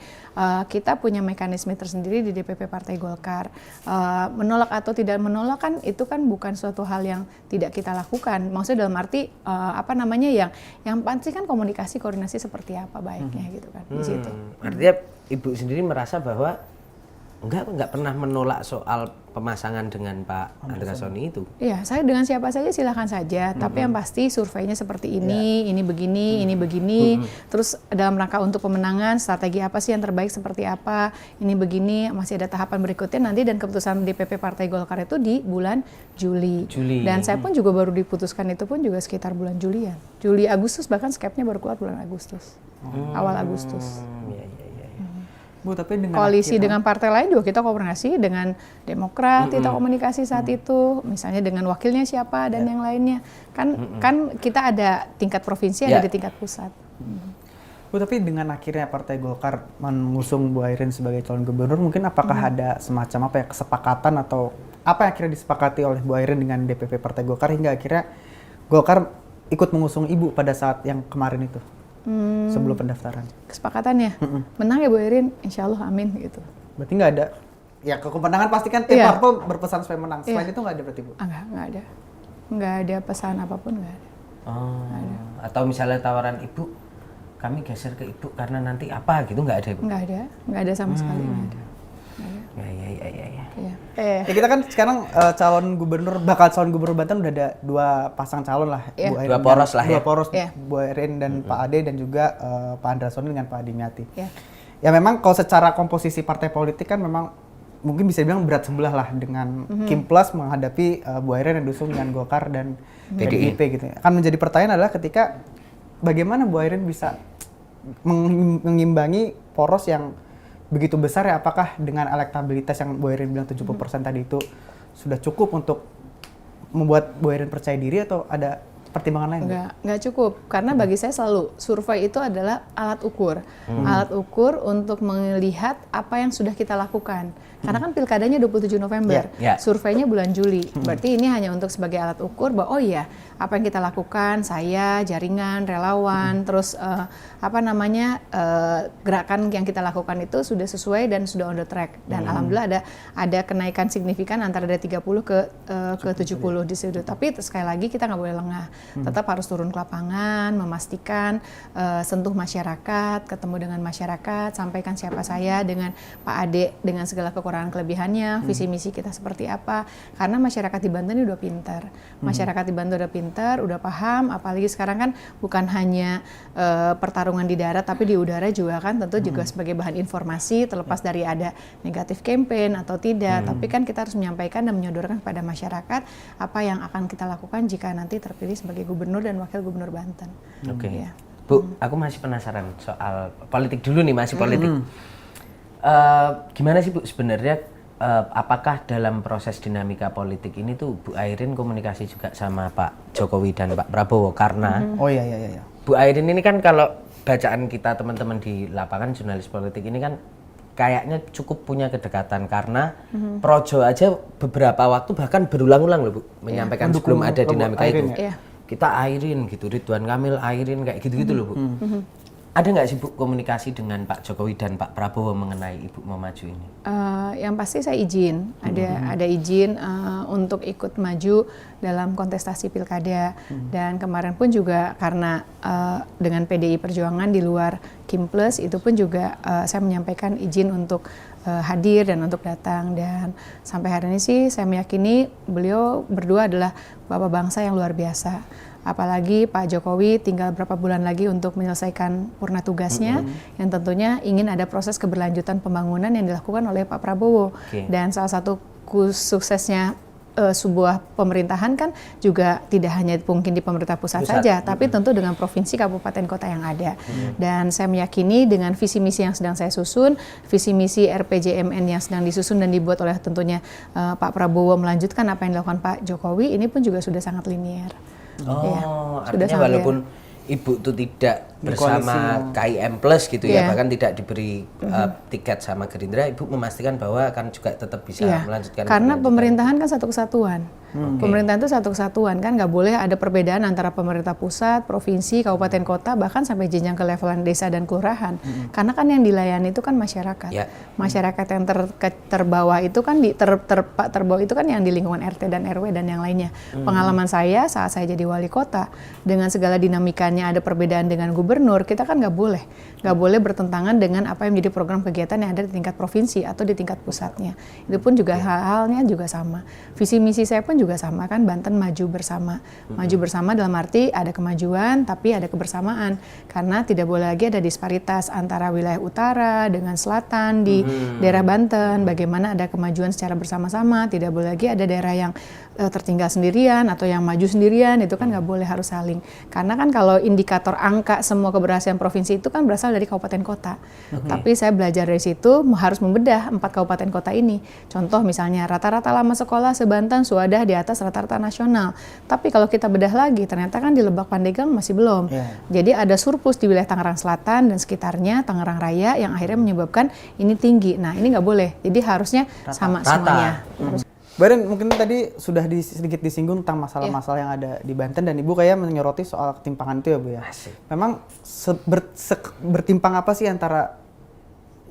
kita punya mekanisme tersendiri di DPP Partai Golkar. Menolak atau tidak menolak kan itu kan bukan suatu hal yang tidak kita lakukan. Maksudnya dalam arti yang pasti kan komunikasi koordinasi seperti apa baiknya gitu kan di situ. Artinya Ibu sendiri merasa bahwa enggak pernah menolak soal pemasangan dengan Pak Andra Soni itu. Iya, saya dengan siapa saja silakan saja, tapi yang pasti surveinya seperti ini begini, ini begini. Terus dalam rangka untuk pemenangan, strategi apa sih yang terbaik seperti apa? Ini begini, masih ada tahapan berikutnya nanti dan keputusan DPP Partai Golkar itu di bulan Juli. Dan saya pun juga baru diputuskan itu pun juga sekitar bulan Julian. Juli Agustus bahkan skepnya baru keluar bulan Agustus. Awal Agustus. Bu, tapi dengan Koalisi dengan partai lain juga kita koordinasi dengan Demokrat, kita komunikasi saat itu, misalnya dengan wakilnya siapa dan yang lainnya. Kan kita ada tingkat provinsi, ada di tingkat pusat. Bu, tapi dengan akhirnya Partai Golkar mengusung Bu Airin sebagai calon gubernur, mungkin apakah ada semacam kesepakatan atau apa yang akhirnya disepakati oleh Bu Airin dengan DPP Partai Golkar hingga akhirnya Golkar ikut mengusung Ibu pada saat yang kemarin itu? Sebelum pendaftaran. Kesepakatannya, menang ya Bu Airin, insya Allah amin gitu. Berarti nggak ada, ya kemenangan pasti kan tiap parpol berpesan supaya menang. Selain itu nggak ada berarti Bu? Nggak ada. Nggak ada pesan apapun, nggak ada. Atau misalnya tawaran Ibu, kami geser ke Ibu karena nanti apa gitu, nggak ada Ibu? Nggak ada sama sekali, nggak ada. Ya. Ya kita kan sekarang bakal calon gubernur Banten udah ada 2 pasang calon lah, Bu Airin. Dua poros lah ya. Dua poros, Bu Airin dan Pak Ade dan juga Pak Andra Soni dengan Pak Adimyati. Ya. Ya memang kalau secara komposisi partai politik kan memang mungkin bisa dibilang berat sebelah lah dengan Kim Plus menghadapi Bu Airin yang diusung dengan Golkar dan PDIP gitu. Kan menjadi pertanyaan adalah ketika bagaimana Bu Airin bisa mengimbangi poros yang begitu besar ya, apakah dengan elektabilitas yang Bu Airin bilang 70% tadi itu sudah cukup untuk membuat Bu Airin percaya diri atau ada pertimbangan lain? Nggak cukup, karena bagi saya selalu survei itu adalah alat ukur. Alat ukur untuk melihat apa yang sudah kita lakukan. Karena kan pilkadanya 27 November, surveinya bulan Juli. Berarti ini hanya untuk sebagai alat ukur bahwa oh iya, apa yang kita lakukan, saya, jaringan, relawan, terus gerakan yang kita lakukan itu sudah sesuai dan sudah on the track. Dan alhamdulillah ada kenaikan signifikan antara dari 30 ke 70 di situ. Tapi sekali lagi kita nggak boleh lengah. Tetap harus turun ke lapangan, memastikan sentuh masyarakat, ketemu dengan masyarakat, sampaikan siapa saya dengan Pak Ade dengan segala kekurangan-kelebihannya, visi misi kita seperti apa. Karena masyarakat di Banten ini udah pintar. Masyarakat di Banten udah pintar, udah paham, apalagi sekarang kan bukan hanya pertarungan di darat tapi di udara juga kan tentu juga sebagai bahan informasi terlepas dari ada negatif campaign atau tidak. Tapi kan kita harus menyampaikan dan menyodorkan kepada masyarakat apa yang akan kita lakukan jika nanti terpilih sebagai gubernur dan wakil gubernur Banten. Oke. Ya. Bu, aku masih penasaran soal politik dulu nih, masih politik. Gimana sih Bu sebenarnya apakah dalam proses dinamika politik ini tuh Bu Airin komunikasi juga sama Pak Jokowi dan Pak Prabowo karena Oh iya. Bu Airin ini kan kalau bacaan kita teman-teman di lapangan jurnalis politik ini kan kayaknya cukup punya kedekatan karena Projo aja beberapa waktu bahkan berulang-ulang loh Bu menyampaikan sebelum ada dinamika itu. Kita Airin gitu, Ridwan Kamil Airin kayak gitu-gitu loh Bu. Ada nggak sih Bu komunikasi dengan Pak Jokowi dan Pak Prabowo mengenai Ibu mau maju ini? Yang pasti saya izin, ada izin untuk ikut maju dalam kontestasi pilkada. Dan kemarin pun juga karena dengan PDI Perjuangan di luar Kim Plus itu pun juga saya menyampaikan izin untuk hadir dan untuk datang. Dan sampai hari ini sih saya meyakini beliau berdua adalah bapak bangsa yang luar biasa. Apalagi Pak Jokowi tinggal berapa bulan lagi untuk menyelesaikan purna tugasnya yang tentunya ingin ada proses keberlanjutan pembangunan yang dilakukan oleh Pak Prabowo. Dan salah satu suksesnya sebuah pemerintahan kan juga tidak hanya mungkin di pemerintah pusat saja, tapi tentu dengan provinsi, kabupaten, kota yang ada. Dan saya meyakini dengan visi misi yang sedang saya susun, visi misi RPJMN yang sedang disusun dan dibuat oleh tentunya Pak Prabowo melanjutkan apa yang dilakukan Pak Jokowi, ini pun juga sudah sangat linear. Artinya walaupun Ibu itu tidak bersama KIM Plus gitu ya, bahkan tidak diberi tiket sama Gerindra, Ibu memastikan bahwa akan juga tetap bisa melanjutkan. Karena pemerintahan kan satu kesatuan. Pemerintahan itu satu kesatuan kan, nggak boleh ada perbedaan antara pemerintah pusat, provinsi, kabupaten, kota, bahkan sampai jenjang ke levelan desa dan kelurahan. Karena kan yang dilayani itu kan masyarakat. Masyarakat yang terbawah itu kan terbawah itu kan yang di lingkungan RT dan RW dan yang lainnya. Pengalaman saya saat saya jadi wali kota dengan segala dinamikanya ada perbedaan dengan gubernur, kita kan nggak boleh bertentangan dengan apa yang menjadi program kegiatan yang ada di tingkat provinsi atau di tingkat pusatnya. Itu pun juga hal-halnya juga sama. Visi misi saya pun juga sama kan, Banten maju bersama. Maju bersama dalam arti ada kemajuan tapi ada kebersamaan. Karena tidak boleh lagi ada disparitas antara wilayah utara dengan selatan di daerah Banten. Bagaimana ada kemajuan secara bersama-sama, tidak boleh lagi ada daerah yang tertinggal sendirian atau yang maju sendirian, itu kan nggak boleh, harus saling. Karena kan kalau indikator angka semua keberhasilan provinsi itu kan berasal dari kabupaten kota. Tapi saya belajar dari situ harus membedah 4 kabupaten kota ini. Contoh misalnya rata-rata lama sekolah se-Banten sudah di atas rata-rata nasional. Tapi kalau kita bedah lagi ternyata kan di Lebak Pandeglang masih belum. Jadi ada surplus di wilayah Tangerang Selatan dan sekitarnya, Tangerang Raya, yang akhirnya menyebabkan ini tinggi. Nah ini nggak boleh. Jadi harusnya sama semuanya. Baren, mungkin tadi sudah sedikit disinggung tentang masalah-masalah yang ada di Banten dan Ibu kayak menyoroti soal ketimpangan itu ya Bu ya. Memang bertimpang apa sih antara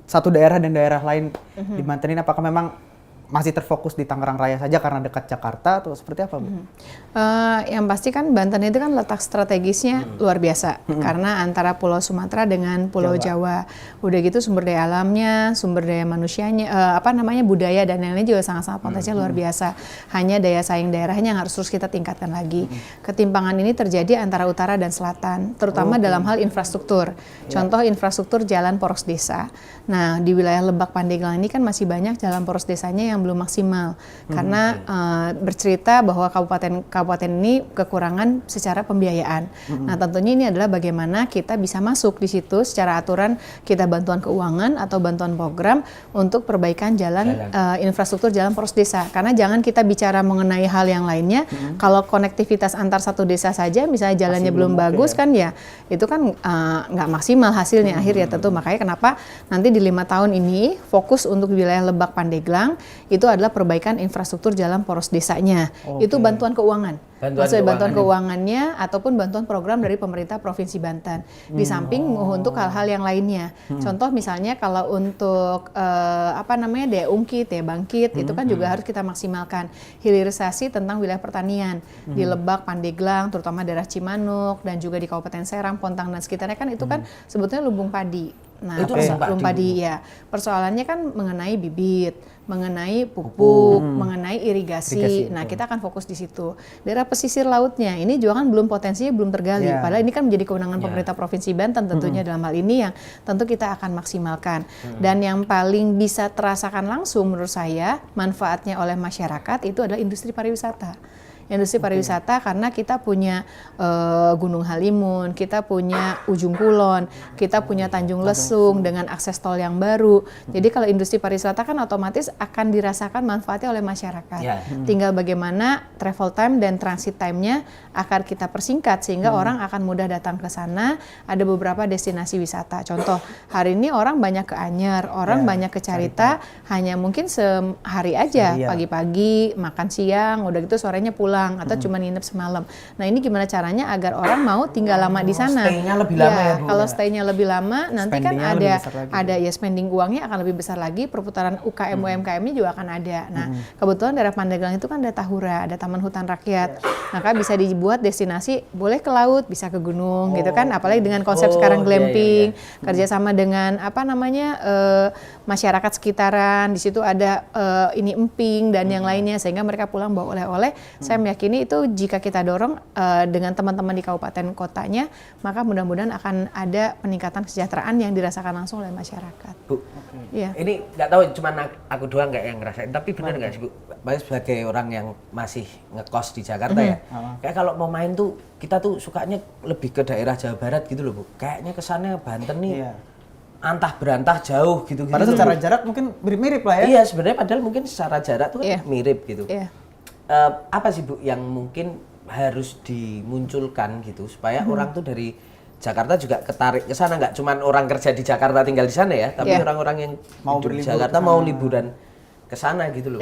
satu daerah dan daerah lain di Banten ini? Apakah memang masih terfokus di Tangerang Raya saja karena dekat Jakarta atau seperti apa Bu? Yang pasti kan Banten itu kan letak strategisnya luar biasa karena antara Pulau Sumatera dengan Pulau Jawa. Udah gitu sumber daya alamnya, sumber daya manusianya, budaya dan lain-lain juga sangat-sangat potensial luar biasa. Hanya daya saing daerahnya yang harus terus kita tingkatkan lagi. Ketimpangan ini terjadi antara utara dan selatan, terutama dalam hal infrastruktur. Contoh infrastruktur jalan poros desa. Nah, di wilayah Lebak Pandeglang ini kan masih banyak jalan poros desanya yang belum maksimal karena bercerita bahwa kabupaten ini kekurangan secara pembiayaan. Nah, tentunya ini adalah bagaimana kita bisa masuk di situ secara aturan, kita bantuan keuangan atau bantuan program untuk perbaikan jalan. Infrastruktur jalan poros desa. Karena jangan kita bicara mengenai hal yang lainnya, kalau konektivitas antar satu desa saja, misalnya jalannya belum bagus kan ya, itu kan nggak maksimal hasilnya akhirnya tentu. Makanya kenapa nanti di 5 tahun ini fokus untuk wilayah Lebak Pandeglang itu adalah perbaikan infrastruktur jalan poros desanya. Itu bantuan keuangan. Bantuan keuangannya ataupun bantuan program dari pemerintah Provinsi Banten. Di samping untuk hal-hal yang lainnya. Contoh misalnya kalau untuk daya ungkit, daya bangkit, itu kan juga harus kita maksimalkan. Hilirisasi tentang wilayah pertanian di Lebak, Pandeglang, terutama daerah Cimanuk dan juga di Kabupaten Serang, Pontang dan sekitarnya kan itu kan sebetulnya lumbung padi. Nah, itu lumbung padi ya. Persoalannya kan mengenai bibit, mengenai pupuk, mengenai irigasi. Nah, kita akan fokus di situ. Daerah pesisir lautnya ini juga kan potensinya belum tergali. Padahal ini kan menjadi kewenangan pemerintah Provinsi Banten tentunya dalam hal ini yang tentu kita akan maksimalkan. Dan yang paling bisa terasakan langsung menurut saya manfaatnya oleh masyarakat itu adalah industri pariwisata. Industri pariwisata karena kita punya Gunung Halimun, kita punya Ujung Kulon, kita punya Tanjung Lesung dengan akses tol yang baru. Jadi kalau industri pariwisata kan otomatis akan dirasakan manfaatnya oleh masyarakat. Tinggal bagaimana travel time dan transit time-nya akan kita persingkat sehingga orang akan mudah datang ke sana. Ada beberapa destinasi wisata. Contoh, hari ini orang banyak ke Anyer, orang banyak ke Carita, hanya mungkin sehari aja, pagi-pagi, makan siang, udah gitu sorenya pulang atau cuma nginep semalam. Nah, ini gimana caranya agar orang mau tinggal lama di sana? Stay-nya lebih lama ya, Bu. Kalau stay-nya lebih lama, nanti kan ada ya spending uangnya akan lebih besar lagi, perputaran UKM UMKM-nya juga akan ada. Nah, kebetulan daerah Pandeglang itu kan ada Tahura, ada Taman Hutan Rakyat. Maka bisa dibuat destinasi, boleh ke laut, bisa ke gunung gitu kan. Apalagi dengan konsep sekarang glamping, kerjasama dengan masyarakat sekitaran. Di situ ada ini emping dan yang lainnya sehingga mereka pulang bawa oleh-oleh. Saya meyakini itu jika kita dorong dengan teman-teman di kabupaten kotanya, maka mudah-mudahan akan ada peningkatan kesejahteraan yang dirasakan langsung oleh masyarakat. Bu, ini nggak tahu cuma aku doang nggak yang ngerasain, tapi benar nggak sih Bu? Baik sebagai orang yang masih ngekos di Jakarta ya, kayak kalau mau main tuh kita tuh sukanya lebih ke daerah Jawa Barat gitu loh Bu. Kayaknya kesannya Banten nih antah berantah jauh gitu. Padahal secara jarak mungkin mirip-mirip lah ya. Iya sebenarnya padahal mungkin secara jarak tuh kan mirip gitu. Apa sih Bu yang mungkin harus dimunculkan gitu supaya orang tuh dari Jakarta juga ketarik ke sana, nggak cuman orang kerja di Jakarta tinggal di sana ya, tapi orang-orang yang mau hidup di Jakarta mau liburan ke sana gitu loh.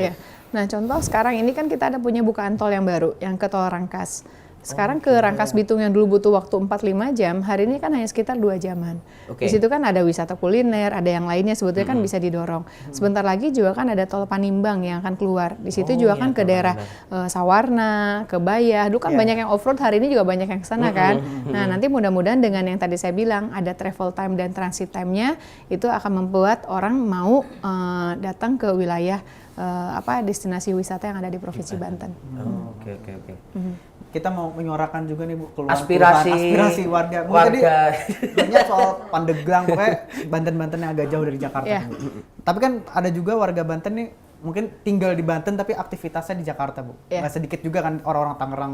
Nah, contoh sekarang ini kan kita ada punya bukaan tol yang baru yang ke Tol Rangkas. Sekarang ke Rangkas Bitung yang dulu butuh waktu 4-5 jam, hari ini kan hanya sekitar 2 jaman. Di situ kan ada wisata kuliner, ada yang lainnya sebetulnya kan bisa didorong. Sebentar lagi juga kan ada tol Panimbang yang akan keluar. Di situ juga kan ke daerah Sawarna, ke Bayah. Dulu kan banyak yang off-road, hari ini juga banyak yang ke sana kan. Nah, nanti mudah-mudahan dengan yang tadi saya bilang, ada travel time dan transit time-nya, itu akan membuat orang mau datang ke wilayah destinasi wisata yang ada di Provinsi Banten. Oke. Kita mau menyuarakan juga nih Bu aspirasi warga. Tadi banyak soal Pandeglang, pokoknya Banten-Banten yang agak jauh dari Jakarta. Tapi kan ada juga warga Banten nih mungkin tinggal di Banten tapi aktivitasnya di Jakarta Bu. Nggak sedikit juga kan orang-orang Tangerang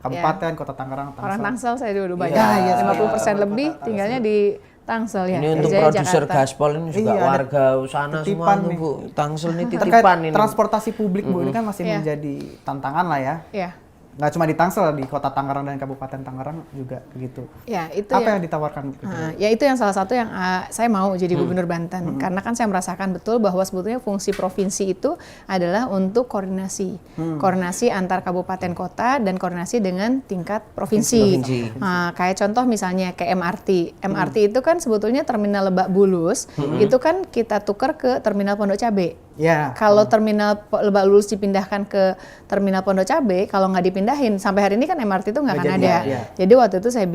Kabupaten, Kota Tangerang, Tangsel. Orang Tangsel saya dulu banyak. 50% lebih tinggalnya di Tangsel ya. Ini untuk produser Gaspol ini juga warga sana semua tuh Bu. Tangsel ini titipan ini. Transportasi publik Bu ini kan masih menjadi tantangan lah ya. Nggak cuma di Tangsel, di Kota Tangerang dan Kabupaten Tangerang juga begitu. Itu apa yang ditawarkan? Ya itu yang salah satu yang saya mau jadi gubernur Banten. Karena kan saya merasakan betul bahwa sebetulnya fungsi provinsi itu adalah untuk koordinasi. Koordinasi antar kabupaten kota dan koordinasi dengan tingkat provinsi. Kayak contoh misalnya kayak MRT. MRT itu kan sebetulnya terminal Lebak Bulus, itu kan kita tukar ke terminal Pondok Cabe. Kalau terminal Lebak Bulus dipindahkan ke terminal Pondok Cabe, kalau nggak dipindahin sampai hari ini kan MRT itu nggak akan ada. Jadi waktu itu saya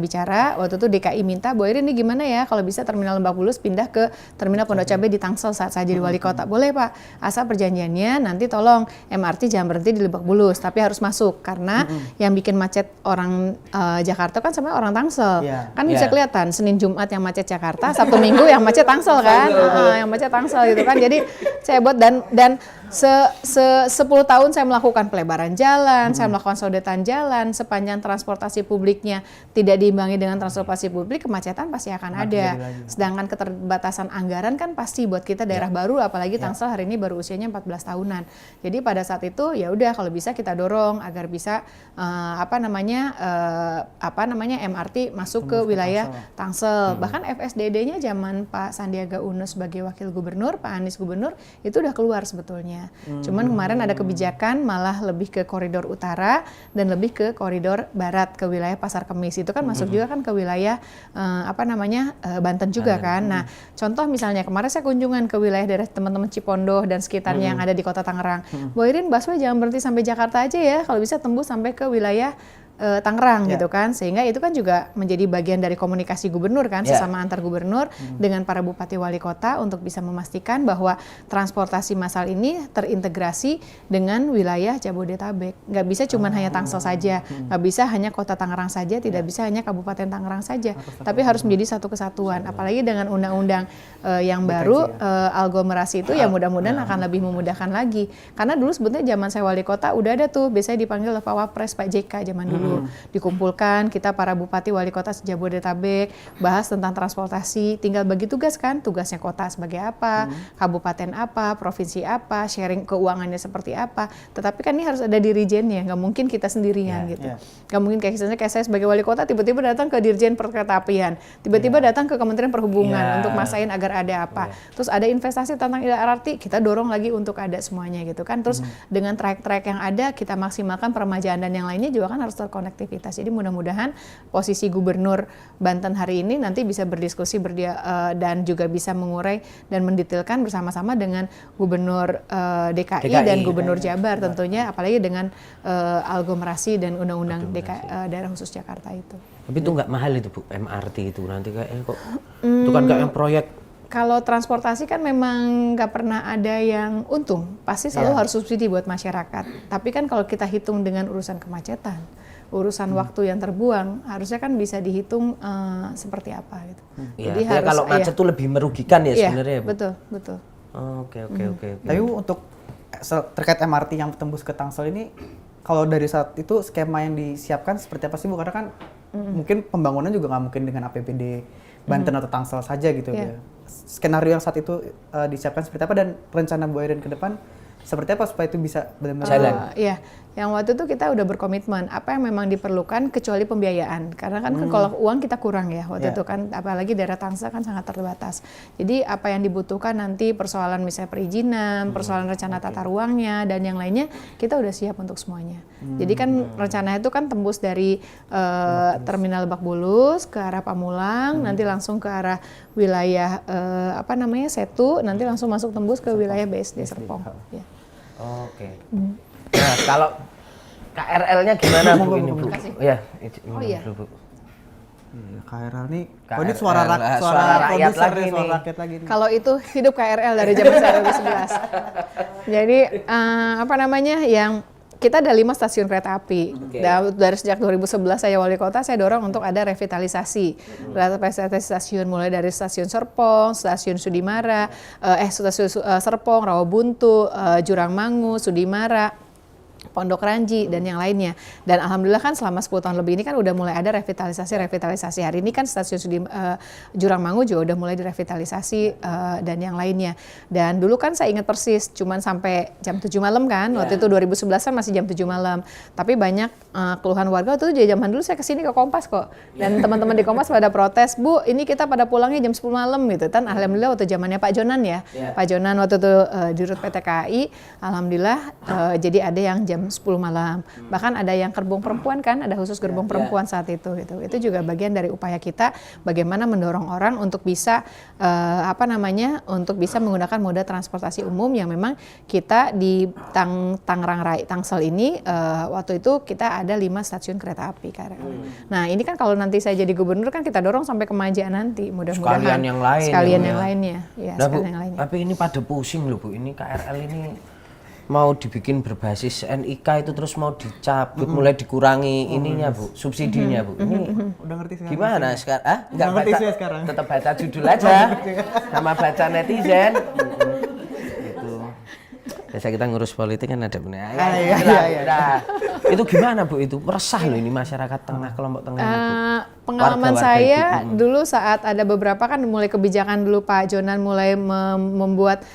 bicara, waktu itu DKI minta, Bu Irin ini gimana ya kalau bisa terminal Lebak Bulus pindah ke terminal Pondok Cabe di Tangsel saat saya jadi wali kota. Boleh Pak, asal perjanjiannya nanti tolong MRT jangan berhenti di Lebak Bulus, tapi harus masuk karena yang bikin macet orang Jakarta kan sebenarnya orang Tangsel. Kan bisa kelihatan Senin Jumat yang macet Jakarta, Sabtu Minggu yang macet Tangsel kan, yang macet Tangsel gitu kan. Jadi saya buat dan 10 tahun saya melakukan pelebaran jalan, saya melakukan sodetan jalan, sepanjang transportasi publiknya tidak diimbangi dengan transportasi publik, kemacetan pasti akan ada. Sedangkan keterbatasan anggaran kan pasti buat kita daerah baru, apalagi Tangsel hari ini baru usianya 14 tahunan. Jadi pada saat itu ya udah kalau bisa kita dorong agar bisa MRT masuk ke wilayah Tangsel. Bahkan FSDD-nya zaman Pak Sandiaga Uno sebagai wakil gubernur, Pak Anies gubernur itu udah keluar sebetulnya. Cuman kemarin ada kebijakan malah lebih ke koridor utara dan lebih ke koridor barat ke wilayah Pasar Kemis. Itu kan masuk juga kan ke wilayah Banten juga kan. Nah, contoh misalnya kemarin saya kunjungan ke wilayah daerah teman-teman Cipondoh dan sekitarnya yang ada di Kota Tangerang. Bu Irin, busway jangan berhenti sampai Jakarta aja ya, kalau bisa tembus sampai ke wilayah Tangerang gitu kan, sehingga itu kan juga menjadi bagian dari komunikasi gubernur kan, sesama antar gubernur dengan para bupati wali kota untuk bisa memastikan bahwa transportasi massal ini terintegrasi dengan wilayah Jabodetabek. Nggak bisa cuma hanya Tangsel saja, nggak bisa hanya kota Tangerang saja, tidak bisa hanya Kabupaten Tangerang saja, tapi harus menjadi satu kesatuan. Apalagi dengan undang-undang yang baru aglomerasi itu ya mudah-mudahan akan lebih memudahkan lagi. Karena dulu sebetulnya zaman saya wali kota udah ada tuh, biasanya dipanggil Pak Wapres, Pak JK zaman dulu. Dikumpulkan kita para bupati wali kota Jabodetabek, bahas tentang transportasi, tinggal bagi tugas kan, tugasnya kota sebagai apa, kabupaten apa, provinsi apa, sharing keuangannya seperti apa. Tetapi kan ini harus ada dirijennya, nggak mungkin kita sendirian gitu. Nggak mungkin kayak saya sebagai wali kota tiba-tiba datang ke Dirjen Perkeretaapian, tiba-tiba datang ke Kementerian Perhubungan untuk masain agar ada apa. Terus ada investasi tentang LRT, kita dorong lagi untuk ada semuanya gitu kan. Terus dengan trayek-trayek yang ada kita maksimalkan peremajaan dan yang lainnya juga kan harus konektivitas. Jadi mudah-mudahan posisi Gubernur Banten hari ini nanti bisa berdiskusi dan juga bisa mengurai dan mendetailkan bersama-sama dengan Gubernur DKI dan Gubernur Jabar tentunya, apalagi dengan aglomerasi dan undang-undang daerah khusus Jakarta itu. Tapi itu nggak mahal itu Bu, MRT itu nanti kayaknya kok itu kan kayak yang proyek. Kalau transportasi kan memang nggak pernah ada yang untung, pasti selalu harus subsidi buat masyarakat. Tapi kan kalau kita hitung dengan urusan kemacetan, urusan waktu yang terbuang, harusnya kan bisa dihitung seperti apa gitu. Jadi harus, kalau macet tuh lebih merugikan ya sebenarnya. Bu? Betul. Oke. Tapi untuk terkait MRT yang tembus ke Tangsel ini, kalau dari saat itu skema yang disiapkan seperti apa sih Bu? Karena kan mungkin pembangunan juga nggak mungkin dengan APBD Banten atau Tangsel saja gitu ya. Skenario yang saat itu disiapkan seperti apa dan rencana Bu Irin ke depan seperti apa supaya itu bisa benar-benar jalan? Iya, yang waktu itu kita udah berkomitmen apa yang memang diperlukan kecuali pembiayaan, karena kan kalau uang kita kurang ya waktu itu kan, apalagi daerah Tangsel kan sangat terbatas. Jadi apa yang dibutuhkan nanti persoalan misalnya perizinan, persoalan rencana tata ruangnya dan yang lainnya kita udah siap untuk semuanya. Jadi kan rencana itu kan tembus dari Terminal Lebak Bulus ke arah Pamulang, nanti langsung ke arah wilayah Setu, nanti langsung masuk tembus ke wilayah BSD Serpong. Ya. Oke. Nah, kalau KRL-nya gimana Bu ini Bu? Iya. Bu. KRL nih, KRL, ini suara rakyat lagi nih. Suara rakyat lagi nih. Kalau itu hidup KRL dari zaman saya 2011. Jadi yang kita ada 5 stasiun kereta api. Dari sejak 2011 saya wali kota, saya dorong untuk ada revitalisasi. Revitalisasi stasiun mulai dari stasiun Serpong, stasiun Sudimara, Serpong, Rawabuntu, Jurangmangu, Sudimara, Pondok Ranji dan yang lainnya. Dan alhamdulillah kan selama 10 tahun lebih ini kan udah mulai ada revitalisasi. Hari ini kan stasiun Jurangmangu juga udah mulai direvitalisasi dan yang lainnya. Dan dulu kan saya ingat persis cuman sampai jam 7 malam kan. Waktu itu 2011 kan masih jam 7 malam. Tapi banyak keluhan warga waktu itu zaman dulu saya kesini ke Kompas kok. Dan teman-teman di Kompas pada protes, "Bu, ini kita pada pulangnya jam 10 malam gitu." Kan alhamdulillah waktu zamannya Pak Jonan ya. Pak Jonan waktu itu dirut PT KAI, alhamdulillah jadi ada yang jam 10 malam. Bahkan ada yang gerbong perempuan kan, ada khusus gerbong perempuan saat itu gitu. Itu juga bagian dari upaya kita bagaimana mendorong orang untuk bisa untuk bisa menggunakan moda transportasi umum yang memang kita di Tangerang Tangsel ini waktu itu kita ada 5 stasiun kereta api KRL. Nah, ini kan kalau nanti saya jadi gubernur kan kita dorong sampai ke Maja nanti, mudah-mudahan sekalian yang lainnya. Ya, nah, Bu, tapi ini pada pusing loh Bu, ini KRL ini mau dibikin berbasis NIK itu terus mau dicabut, mulai dikurangi ininya Bu, subsidinya Bu. Ini udah ngerti sekarang. Gimana sekarang? Nggak ngerti saya sekarang. Tetap baca judul aja, sama baca netizen. Biasa kita ngurus politik kan ada benar. Iya. Itu gimana Bu itu? Meresah loh ini masyarakat tengah kelompok tengah ini, Bu. Pengalaman Warga-warga saya itu. dulu saat ada beberapa kan mulai kebijakan dulu Pak Jonan mulai membuat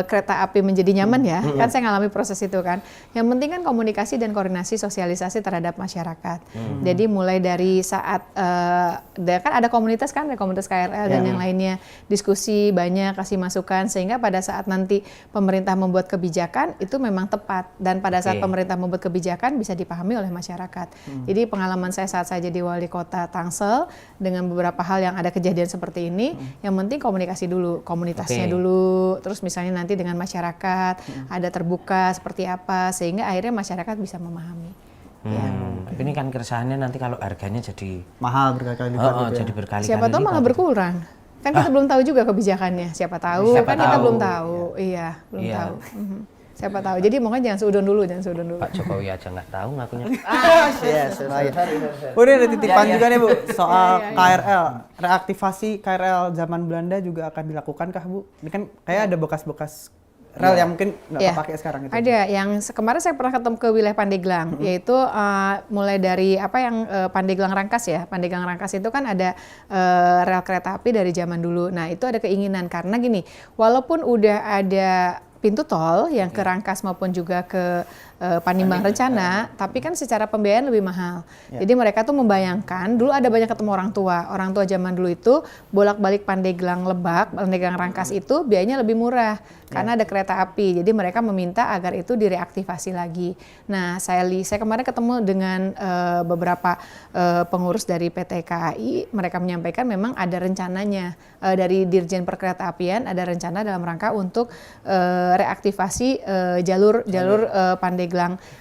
kereta api menjadi nyaman ya. Kan saya ngalami proses itu kan. Yang penting kan komunikasi dan koordinasi sosialisasi terhadap masyarakat. Jadi mulai dari saat kan ada komunitas kan, ada komunitas KRL dan yang lainnya, diskusi banyak, kasih masukan sehingga pada saat nanti pemerintah membuat kebijakan itu memang tepat dan pada saat pemerintah membuat kebijakan bisa dipahami oleh masyarakat. Jadi pengalaman saya saat saya jadi wali kota Tangsel dengan beberapa hal yang ada kejadian seperti ini, yang penting komunikasi dulu, komunitasnya dulu, terus misalnya nanti dengan masyarakat ada terbuka seperti apa sehingga akhirnya masyarakat bisa memahami. Tapi ini kan keresahannya nanti kalau harganya jadi Mahal berkali-kali lipat gitu ya. jadi berkali-kali Siapa tahu malah lipat. berkurang. Kan kita belum tahu juga kebijakannya. Siapa tahu Siapa kan kita tahu. belum tahu. Iya, belum tahu. Siapa tahu. Jadi makanya jangan seudon dulu. Pak Jokowi aja nggak tahu ngakunya. Oh, ini ada titipan juga nih Bu soal KRL. Reaktivasi KRL zaman Belanda juga akan dilakukan kah Bu? Ini kan kayak ada bekas-bekas rel yang mungkin nggak kepakai sekarang gitu. Ada yang kemarin saya pernah ketemu ke wilayah Pandeglang, yaitu mulai dari apa yang Pandeglang Rangkas ya. Pandeglang Rangkas itu kan ada rel kereta api dari zaman dulu. Nah itu ada keinginan karena gini, walaupun udah ada pintu tol yang ke Rangkas maupun juga ke Panimbang Rencana, tapi kan secara pembiayaan lebih mahal. Jadi mereka tuh membayangkan, dulu ada banyak ketemu orang tua zaman dulu itu bolak-balik Pandeglang Lebak, Pandeglang Rangkas itu biayanya lebih murah karena ada kereta api. Jadi mereka meminta agar itu direaktivasi lagi. Nah, saya kemarin ketemu dengan beberapa pengurus dari PT KAI, mereka menyampaikan memang ada rencananya dari Dirjen Perkeretaapian ada rencana dalam rangka untuk reaktivasi jalur Pandeglang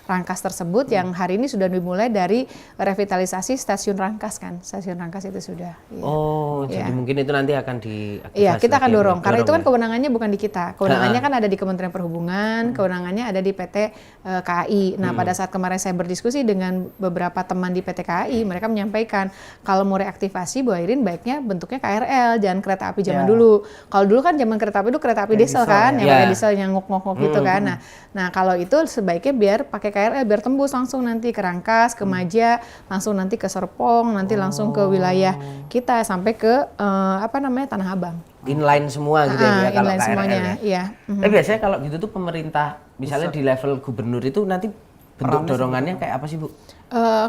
Rangkas tersebut yang hari ini sudah dimulai dari revitalisasi stasiun Rangkas kan. Stasiun Rangkas itu sudah. Ya. Oh, jadi mungkin itu nanti akan diaktifasi. Iya, kita akan lagi, dorong. Karena itu kan ya? kewenangannya bukan di kita. Kewenangannya kan ada di Kementerian Perhubungan, kewenangannya ada di PT KAI. Nah, pada saat kemarin saya berdiskusi dengan beberapa teman di PT KAI, mereka menyampaikan kalau mau reaktivasi Bu Airin baiknya bentuknya KRL, jangan kereta api zaman dulu. Kalau dulu kan zaman kereta api itu kereta api diesel kan, yang pakai diesel yang ngok-ngok gitu kan. Nah, kalau itu sebaiknya biar pakai KRL biar tembus langsung nanti ke Rangkas, ke Maja, langsung nanti ke Serpong, nanti langsung ke wilayah kita sampai ke Tanah Abang. Inline semua gitu ya kalau Inline KRL semuanya, ya. iya. Tapi biasanya kalau gitu tuh pemerintah misalnya di level gubernur itu nanti bentuk dorongannya kayak apa sih Bu?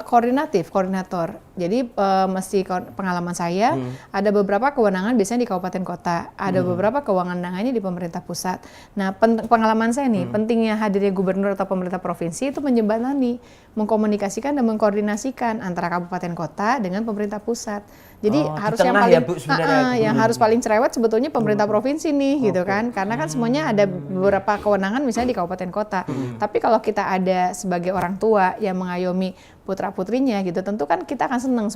Koordinator. Jadi mesti pengalaman saya ada beberapa kewenangan biasanya di kabupaten kota, ada beberapa kewenangannya di pemerintah pusat. Nah, pengalaman saya nih, pentingnya hadirnya gubernur atau pemerintah provinsi itu menjembatani, mengkomunikasikan dan mengkoordinasikan antara kabupaten kota dengan pemerintah pusat. Jadi harus yang paling yang harus paling cerewet sebetulnya pemerintah provinsi nih gitu kan. Karena kan semuanya ada beberapa kewenangan misalnya di kabupaten kota. Tapi kalau kita ada sebagai orang tua yang mengayomi putra-putrinya gitu, tentu kan kita akan senang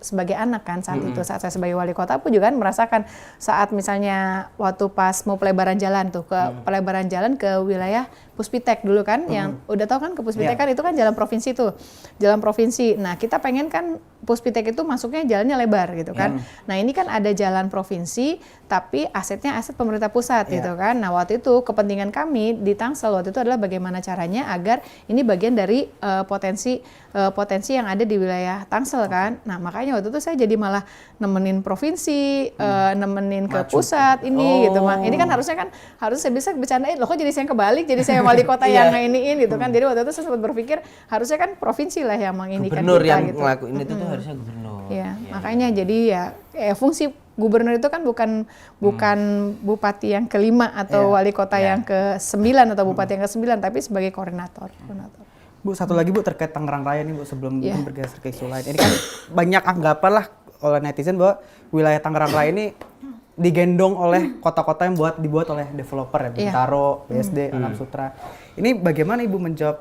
sebagai anak kan saat itu. Saat saya sebagai wali kota pun juga kan merasakan saat misalnya waktu pas mau pelebaran jalan tuh, pelebaran jalan ke wilayah Puspitek dulu kan, yang udah tahu kan ke Puspitek kan itu kan jalan provinsi tuh, jalan provinsi. Nah kita pengen kan Puspitek itu masuknya jalannya lebar gitu kan. Nah ini kan ada jalan provinsi, tapi asetnya aset pemerintah pusat gitu kan. Nah waktu itu kepentingan kami di Tangsel waktu itu adalah bagaimana caranya agar ini bagian dari potensi yang ada di wilayah Tangsel kan. Nah makanya waktu itu saya jadi malah nemenin provinsi, nemenin ke pusat ini gitu mah. Ini kan harusnya saya bisa bercandain loh kok jadi saya kebalik, jadi saya wali kota yang iniin gitu kan. Jadi waktu itu saya sempat berpikir harusnya kan provinsi lah yang menginikan gubernur kita yang gitu. ngelakuin itu tuh harusnya gubernur. Ya, makanya jadi ya fungsi gubernur itu kan bukan bupati yang kelima atau wali kota yang ke-9 atau bupati yang ke-9, tapi sebagai koordinator. Bu, satu lagi Bu terkait Tangerang Raya nih Bu sebelum bergeser ke isu lain. Ini kan banyak anggapan lah oleh netizen bahwa wilayah Tangerang Raya ini digendong oleh kota-kota yang dibuat oleh developer ya, Bintaro, BSD, Alam Sutra. Ini bagaimana Ibu menjawab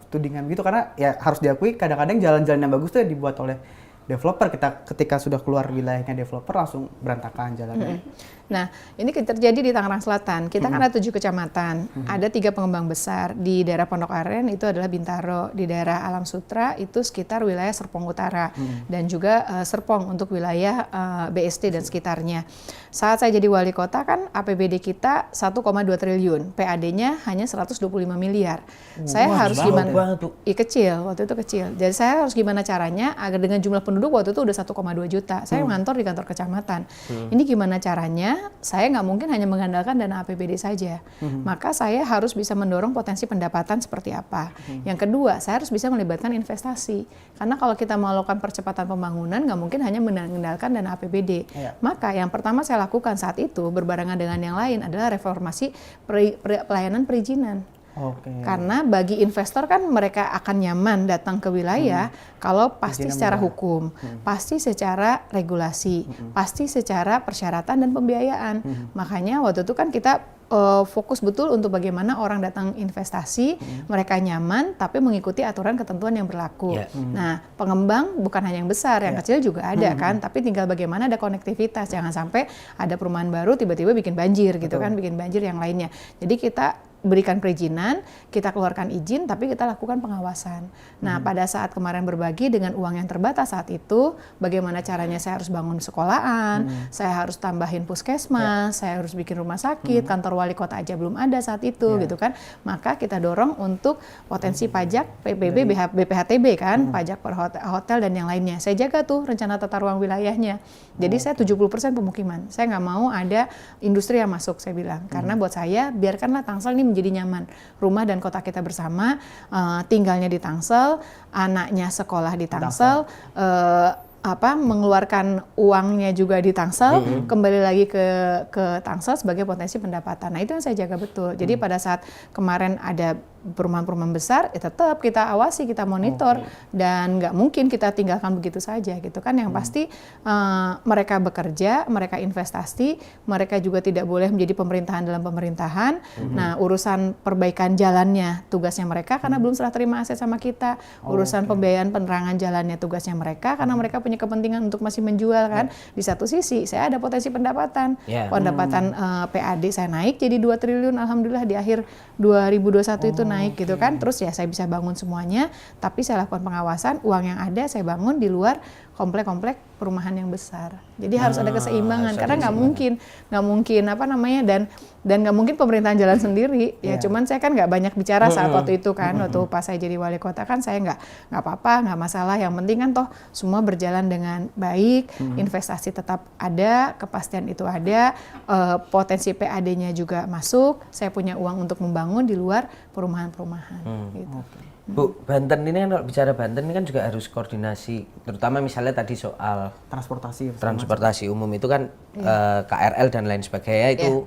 tudingan gitu? Karena ya harus diakui kadang-kadang jalan-jalan yang bagus tuh dibuat oleh developer, ketika sudah keluar wilayahnya developer langsung berantakan jalannya. Nah, ini terjadi di Tangerang Selatan. Kita kan ada 7 kecamatan, ada 3 pengembang besar. Di daerah Pondok Aren itu adalah Bintaro, di daerah Alam Sutra itu sekitar wilayah Serpong Utara, dan juga Serpong untuk wilayah BSD dan sekitarnya. Saat saya jadi wali kota kan APBD kita 1,2 triliun, PAD-nya hanya 125 miliar. Saya harus gimana? Kecil, waktu itu kecil. Jadi saya harus gimana caranya agar dengan jumlah penduduk waktu itu udah 1,2 juta. Saya ngantor di kantor kecamatan. Ini gimana caranya? Saya nggak mungkin hanya mengandalkan dana APBD saja. Maka saya harus bisa mendorong potensi pendapatan seperti apa. Yang kedua, saya harus bisa melibatkan investasi. Karena kalau kita melakukan percepatan pembangunan, nggak mungkin hanya mengandalkan dana APBD. Maka yang pertama saya lakukan saat itu, berbarengan dengan yang lain, adalah reformasi pelayanan perizinan. Karena bagi investor kan mereka akan nyaman datang ke wilayah kalau pasti secara hukum, pasti secara regulasi, pasti secara persyaratan dan pembiayaan. Makanya waktu itu kan kita fokus betul untuk bagaimana orang datang investasi, mereka nyaman tapi mengikuti aturan ketentuan yang berlaku. Nah, pengembang bukan hanya yang besar, yang kecil juga ada kan, tapi tinggal bagaimana ada konektivitas, jangan sampai ada perumahan baru tiba-tiba bikin banjir gitu kan, bikin banjir yang lainnya. Jadi kita berikan perizinan, kita keluarkan izin, tapi kita lakukan pengawasan. Nah, pada saat kemarin berbagi dengan uang yang terbatas saat itu, bagaimana caranya saya harus bangun sekolahan, saya harus tambahin puskesmas, saya harus bikin rumah sakit, kantor wali kota aja belum ada saat itu, gitu kan. Maka kita dorong untuk potensi pajak PBB, BPHTB kan, pajak per hotel dan yang lainnya. Saya jaga tuh rencana tata ruang wilayahnya. Jadi saya 70% pemukiman. Saya nggak mau ada industri yang masuk, saya bilang. Karena buat saya, biarkanlah Tangsel ini menjadi nyaman. Rumah dan kota kita bersama, tinggalnya di Tangsel, anaknya sekolah di Tangsel, mengeluarkan uangnya juga di Tangsel, kembali lagi ke Tangsel sebagai potensi pendapatan. Nah, itu yang saya jaga betul. Jadi pada saat kemarin ada perumahan-perumahan besar, ya tetap kita awasi, kita monitor, dan nggak mungkin kita tinggalkan begitu saja gitu kan. Yang pasti mereka bekerja, mereka investasi, mereka juga tidak boleh menjadi pemerintahan dalam pemerintahan. Nah, urusan perbaikan jalannya tugasnya mereka karena belum serah terima aset sama kita. Urusan pembiayaan penerangan jalannya tugasnya mereka karena mereka punya kepentingan untuk masih menjual kan. Di satu sisi saya ada potensi pendapatan. Pendapatan PAD saya naik jadi 2 triliun alhamdulillah di akhir 2021 itu naik gitu kan. Terus ya saya bisa bangun semuanya, tapi saya lakukan pengawasan, uang yang ada saya bangun di luar komplek-komplek perumahan yang besar. Jadi harus ada keseimbangan karena nggak mungkin dan nggak mungkin pemerintahan jalan sendiri. Ya cuman saya kan nggak banyak bicara saat waktu itu kan, waktu pas saya jadi wali kota kan saya nggak apa-apa, nggak masalah. Yang penting kan toh semua berjalan dengan baik, investasi tetap ada, kepastian itu ada, potensi PAD-nya juga masuk. Saya punya uang untuk membangun di luar perumahan-perumahan. Gitu. Bu, Banten ini kan kalau bicara Banten ini kan juga harus koordinasi, terutama misalnya tadi soal transportasi umum itu kan KRL dan lain sebagainya itu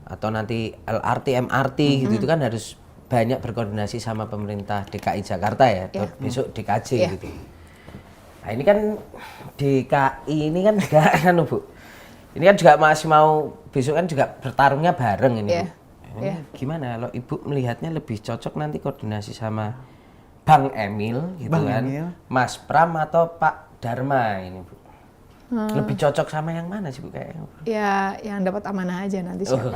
atau nanti LRT, MRT gitu itu kan harus banyak berkoordinasi sama pemerintah DKI Jakarta ya, atau besok DKJ gitu. Nah ini kan DKI ini kan juga kan Bu, ini kan juga masih mau besok kan juga bertarungnya bareng ini Bu. Ini gimana kalau Ibu melihatnya lebih cocok nanti koordinasi sama Bang Emil gitu Mas Pram atau Pak Dharma ini Bu? Lebih cocok sama yang mana sih Bu kayaknya? Ya yang dapat amanah aja nanti siapa.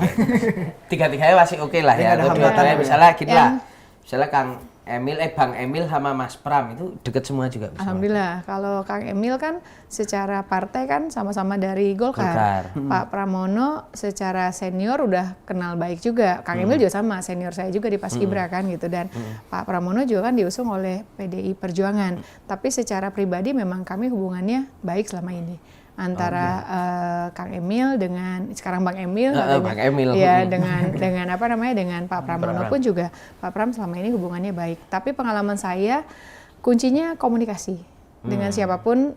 Tiga-tiganya masih oke lah ya. Dua-duanya misalnya gini lah. Misalnya Bang Emil sama Mas Pram itu deket semua juga. Alhamdulillah, kalau Kang Emil kan secara partai kan sama-sama dari Golkar. Pak Pramono secara senior udah kenal baik juga. Kang Emil juga sama, senior saya juga di Paskibra kan gitu. Dan Pak Pramono juga kan diusung oleh PDI Perjuangan. Tapi secara pribadi memang kami hubungannya baik selama ini. Antara Kang Emil dengan sekarang Bang Emil, ya dengan dengan Pak Pramono pun juga Pak Pram selama ini hubungannya baik. Tapi pengalaman saya kuncinya komunikasi dengan siapapun,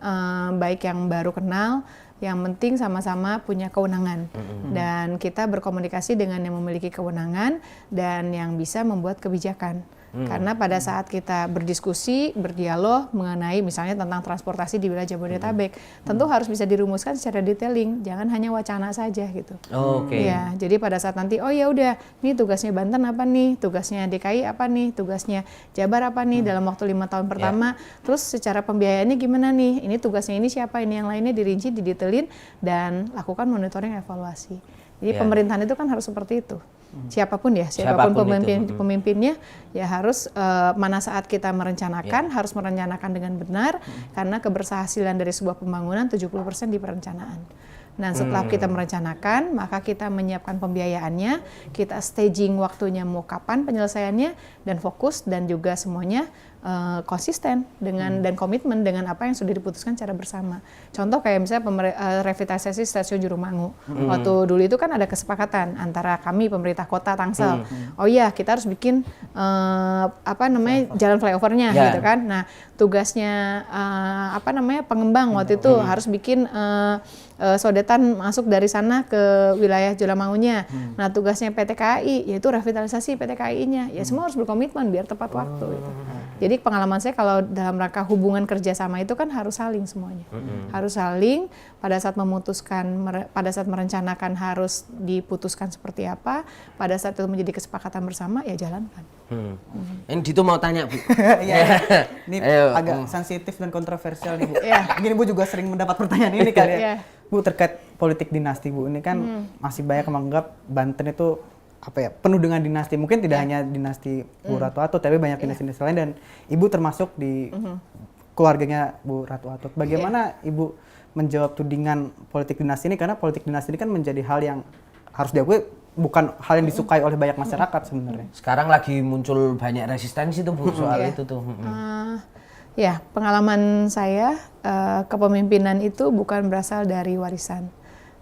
baik yang baru kenal, yang penting sama-sama punya kewenangan dan kita berkomunikasi dengan yang memiliki kewenangan dan yang bisa membuat kebijakan. Karena pada saat kita berdiskusi, berdialog mengenai misalnya tentang transportasi di wilayah Jabodetabek, tentu harus bisa dirumuskan secara detailing, jangan hanya wacana saja gitu. Oke. Ya, jadi pada saat nanti, oh ya udah, nih tugasnya Banten apa nih, tugasnya DKI apa nih, tugasnya Jabar apa nih dalam waktu 5 tahun pertama, terus secara pembiayaannya gimana nih, ini tugasnya ini siapa, ini yang lainnya dirinci, didetailin, dan lakukan monitoring evaluasi. Jadi pemerintahan itu kan harus seperti itu. Siapapun ya, siapapun pemimpinnya ya harus mana saat kita merencanakan harus merencanakan dengan benar karena keberhasilan dari sebuah pembangunan 70% di perencanaan. Dan setelah kita merencanakan, maka kita menyiapkan pembiayaannya, kita staging waktunya mau kapan penyelesaiannya, dan fokus dan juga semuanya konsisten dengan dan komitmen dengan apa yang sudah diputuskan secara bersama. Contoh kayak misalnya revitalisasi stasiun Jurumangu. Waktu dulu itu kan ada kesepakatan antara kami pemerintah kota Tangsel. Oh iya, kita harus bikin jalan flyovernya gitu kan. Nah, tugasnya pengembang waktu itu harus bikin sodetan masuk dari sana ke wilayah Jurumangunya. Nah, tugasnya PT KAI yaitu revitalisasi PT KAI-nya. Ya semua harus berkomitmen biar tepat waktu gitu. Jadi pengalaman saya kalau dalam rangka hubungan kerjasama itu kan harus saling semuanya. Harus saling pada saat memutuskan, pada saat merencanakan harus diputuskan seperti apa, pada saat itu menjadi kesepakatan bersama ya jalankan. Ini Dito mau tanya Bu. Ini agak sensitif dan kontroversial nih Bu. Mungkin Bu juga sering mendapat pertanyaan ini kali ya. Bu, terkait politik dinasti Bu, ini kan masih banyak yang menganggap Banten itu penuh dengan dinasti. Mungkin tidak hanya dinasti Bu Ratu Atut, tapi banyak dinasti-dinasti lain dan Ibu termasuk di keluarganya Bu Ratu Atut. Bagaimana Ibu menjawab tudingan politik dinasti ini? Karena politik dinasti ini kan menjadi hal yang harus diakui bukan hal yang disukai oleh banyak masyarakat sebenarnya. Sekarang lagi muncul banyak resistensi tuh Bu soal itu tuh. Ya, pengalaman saya kepemimpinan itu bukan berasal dari warisan,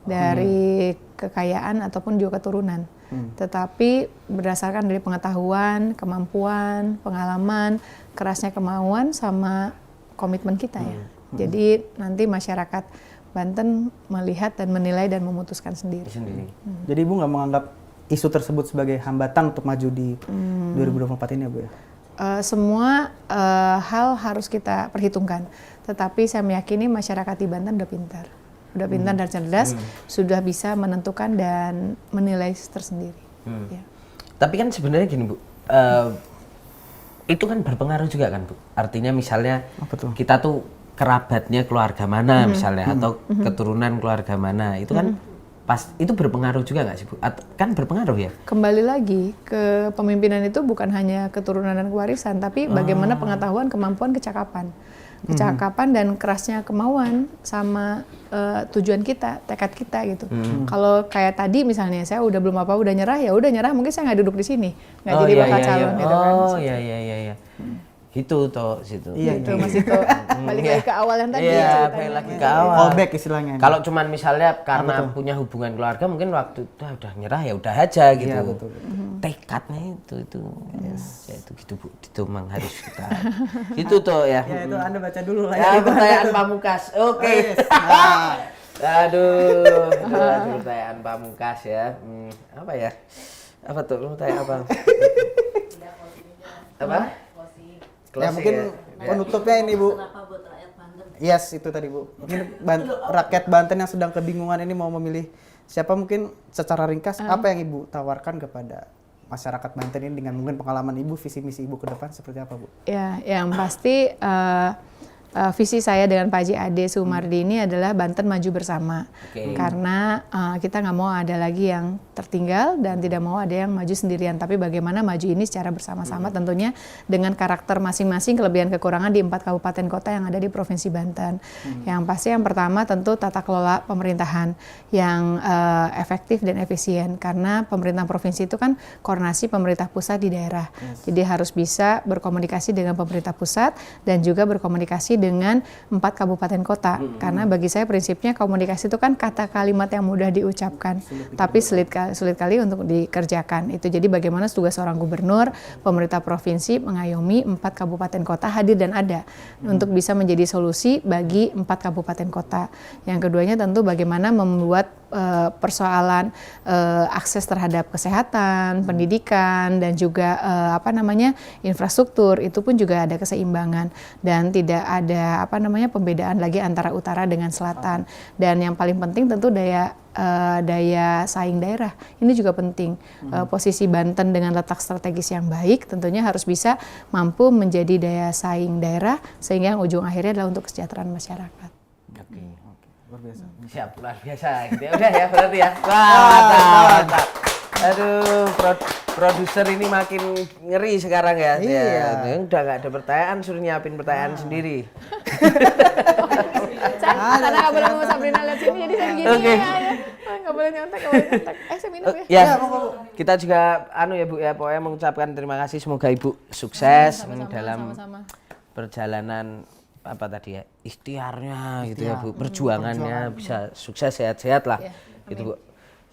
dari kekayaan ataupun juga keturunan. Tetapi berdasarkan dari pengetahuan, kemampuan, pengalaman, kerasnya kemauan sama komitmen kita ya. Jadi nanti masyarakat Banten melihat dan menilai dan memutuskan sendiri. Jadi Ibu nggak menganggap isu tersebut sebagai hambatan untuk maju di 2024 ini ya Bu ya? Semua hal harus kita perhitungkan. Tetapi saya meyakini masyarakat di Banten udah pintar. Udah pintar dan cerdas, sudah bisa menentukan dan menilai tersendiri. Ya. Tapi kan sebenarnya gini Bu, itu kan berpengaruh juga kan Bu. Artinya misalnya kita tuh kerabatnya keluarga mana misalnya atau keturunan keluarga mana, itu kan itu berpengaruh juga nggak sih Bu? Kan berpengaruh ya? Kembali lagi ke pemimpinan itu bukan hanya keturunan dan kewarisan, tapi bagaimana pengetahuan, kemampuan, kecakapan dan kerasnya kemauan sama tujuan kita, tekad kita gitu. Kalau kayak tadi misalnya saya udah belum apa udah nyerah mungkin saya nggak duduk di sini, nggak jadi bakal calon gitu kan. Iya. Gitu toh situ. Iya itu Mas Ito. Balik lagi ke awal yang tadi. Iya, balik lagi ke awal. Callback istilahnya. Kalau cuman misalnya karena punya hubungan keluarga mungkin waktu itu udah nyerah ya udah aja gitu. Iya, betul. Tekadnya itu. Ya itu gitu Bu. Itu memang harus kita. Itu toh ya. Ya itu Anda baca dulu lah ya. Pertanyaan pamungkas. Oke. Aduh, pertanyaan pamungkas ya. Apa ya? Apa tuh? Lu tanya apa? Apa? Ya mungkin penutupnya ini Bu. Yes, itu tadi Bu. Mungkin rakyat Banten yang sedang kebingungan ini mau memilih siapa, mungkin secara ringkas apa yang Ibu tawarkan kepada masyarakat Banten ini dengan mungkin pengalaman Ibu, visi misi Ibu ke depan seperti apa Bu? Ya, yang pasti visi saya dengan Pak Haji Ade Sumardi ini adalah Banten maju bersama. Karena kita nggak mau ada lagi yang tertinggal dan tidak mau ada yang maju sendirian. Tapi bagaimana maju ini secara bersama-sama tentunya dengan karakter masing-masing, kelebihan kekurangan di 4 kabupaten kota yang ada di Provinsi Banten. Yang pasti yang pertama tentu tata kelola pemerintahan yang efektif dan efisien. Karena pemerintah provinsi itu kan koordinasi pemerintah pusat di daerah. Jadi harus bisa berkomunikasi dengan pemerintah pusat dan juga berkomunikasi dengan 4 kabupaten kota. Karena bagi saya prinsipnya komunikasi itu kan kata kalimat yang mudah diucapkan, tapi sulit kali untuk dikerjakan. Itu jadi bagaimana tugas seorang gubernur, pemerintah provinsi mengayomi 4 kabupaten kota hadir dan ada untuk bisa menjadi solusi bagi 4 kabupaten kota. Yang keduanya tentu bagaimana membuat persoalan akses terhadap kesehatan, pendidikan, dan juga infrastruktur, itu pun juga ada keseimbangan dan tidak ada pembedaan lagi antara utara dengan selatan. Dan yang paling penting tentu daya saing daerah ini juga penting. Posisi Banten dengan letak strategis yang baik tentunya harus bisa mampu menjadi daya saing daerah sehingga yang ujung akhirnya adalah untuk kesejahteraan masyarakat. Oke. Luar biasa. Siap, luar biasa gitu ya. Udah ya berarti ya. Wah, mantap. Aduh, produser ini makin ngeri sekarang ya. Iya. Ya, udah nggak ada pertanyaan, suruh nyiapin pertanyaan sendiri. Karena nggak boleh ngomong Sabrina lihat sini, jadi saya gini Oke. nggak boleh nyontek. Saya minum ya. Ya, kita juga ya Bu ya, pokoknya mengucapkan terima kasih, semoga Ibu sukses dalam Sama-sama. perjalanan ikhtiarnya gitu ya Bu, perjuangannya bisa sukses sehat-sehat lah gitu Bu.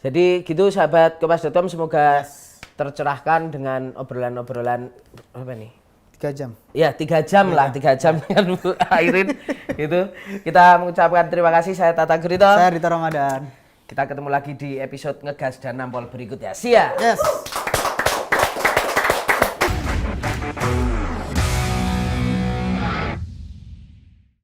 Jadi gitu sahabat Kompas.com, semoga tercerahkan dengan obrolan-obrolan apa nih? 3 jam. Ya 3 jam lah, 3 jam dengan Bu Airin gitu. Kita mengucapkan terima kasih, saya Tata Gurito. Saya Dita Ramadan. Kita ketemu lagi di episode Ngegas dan Nampol berikutnya. See ya. Yes.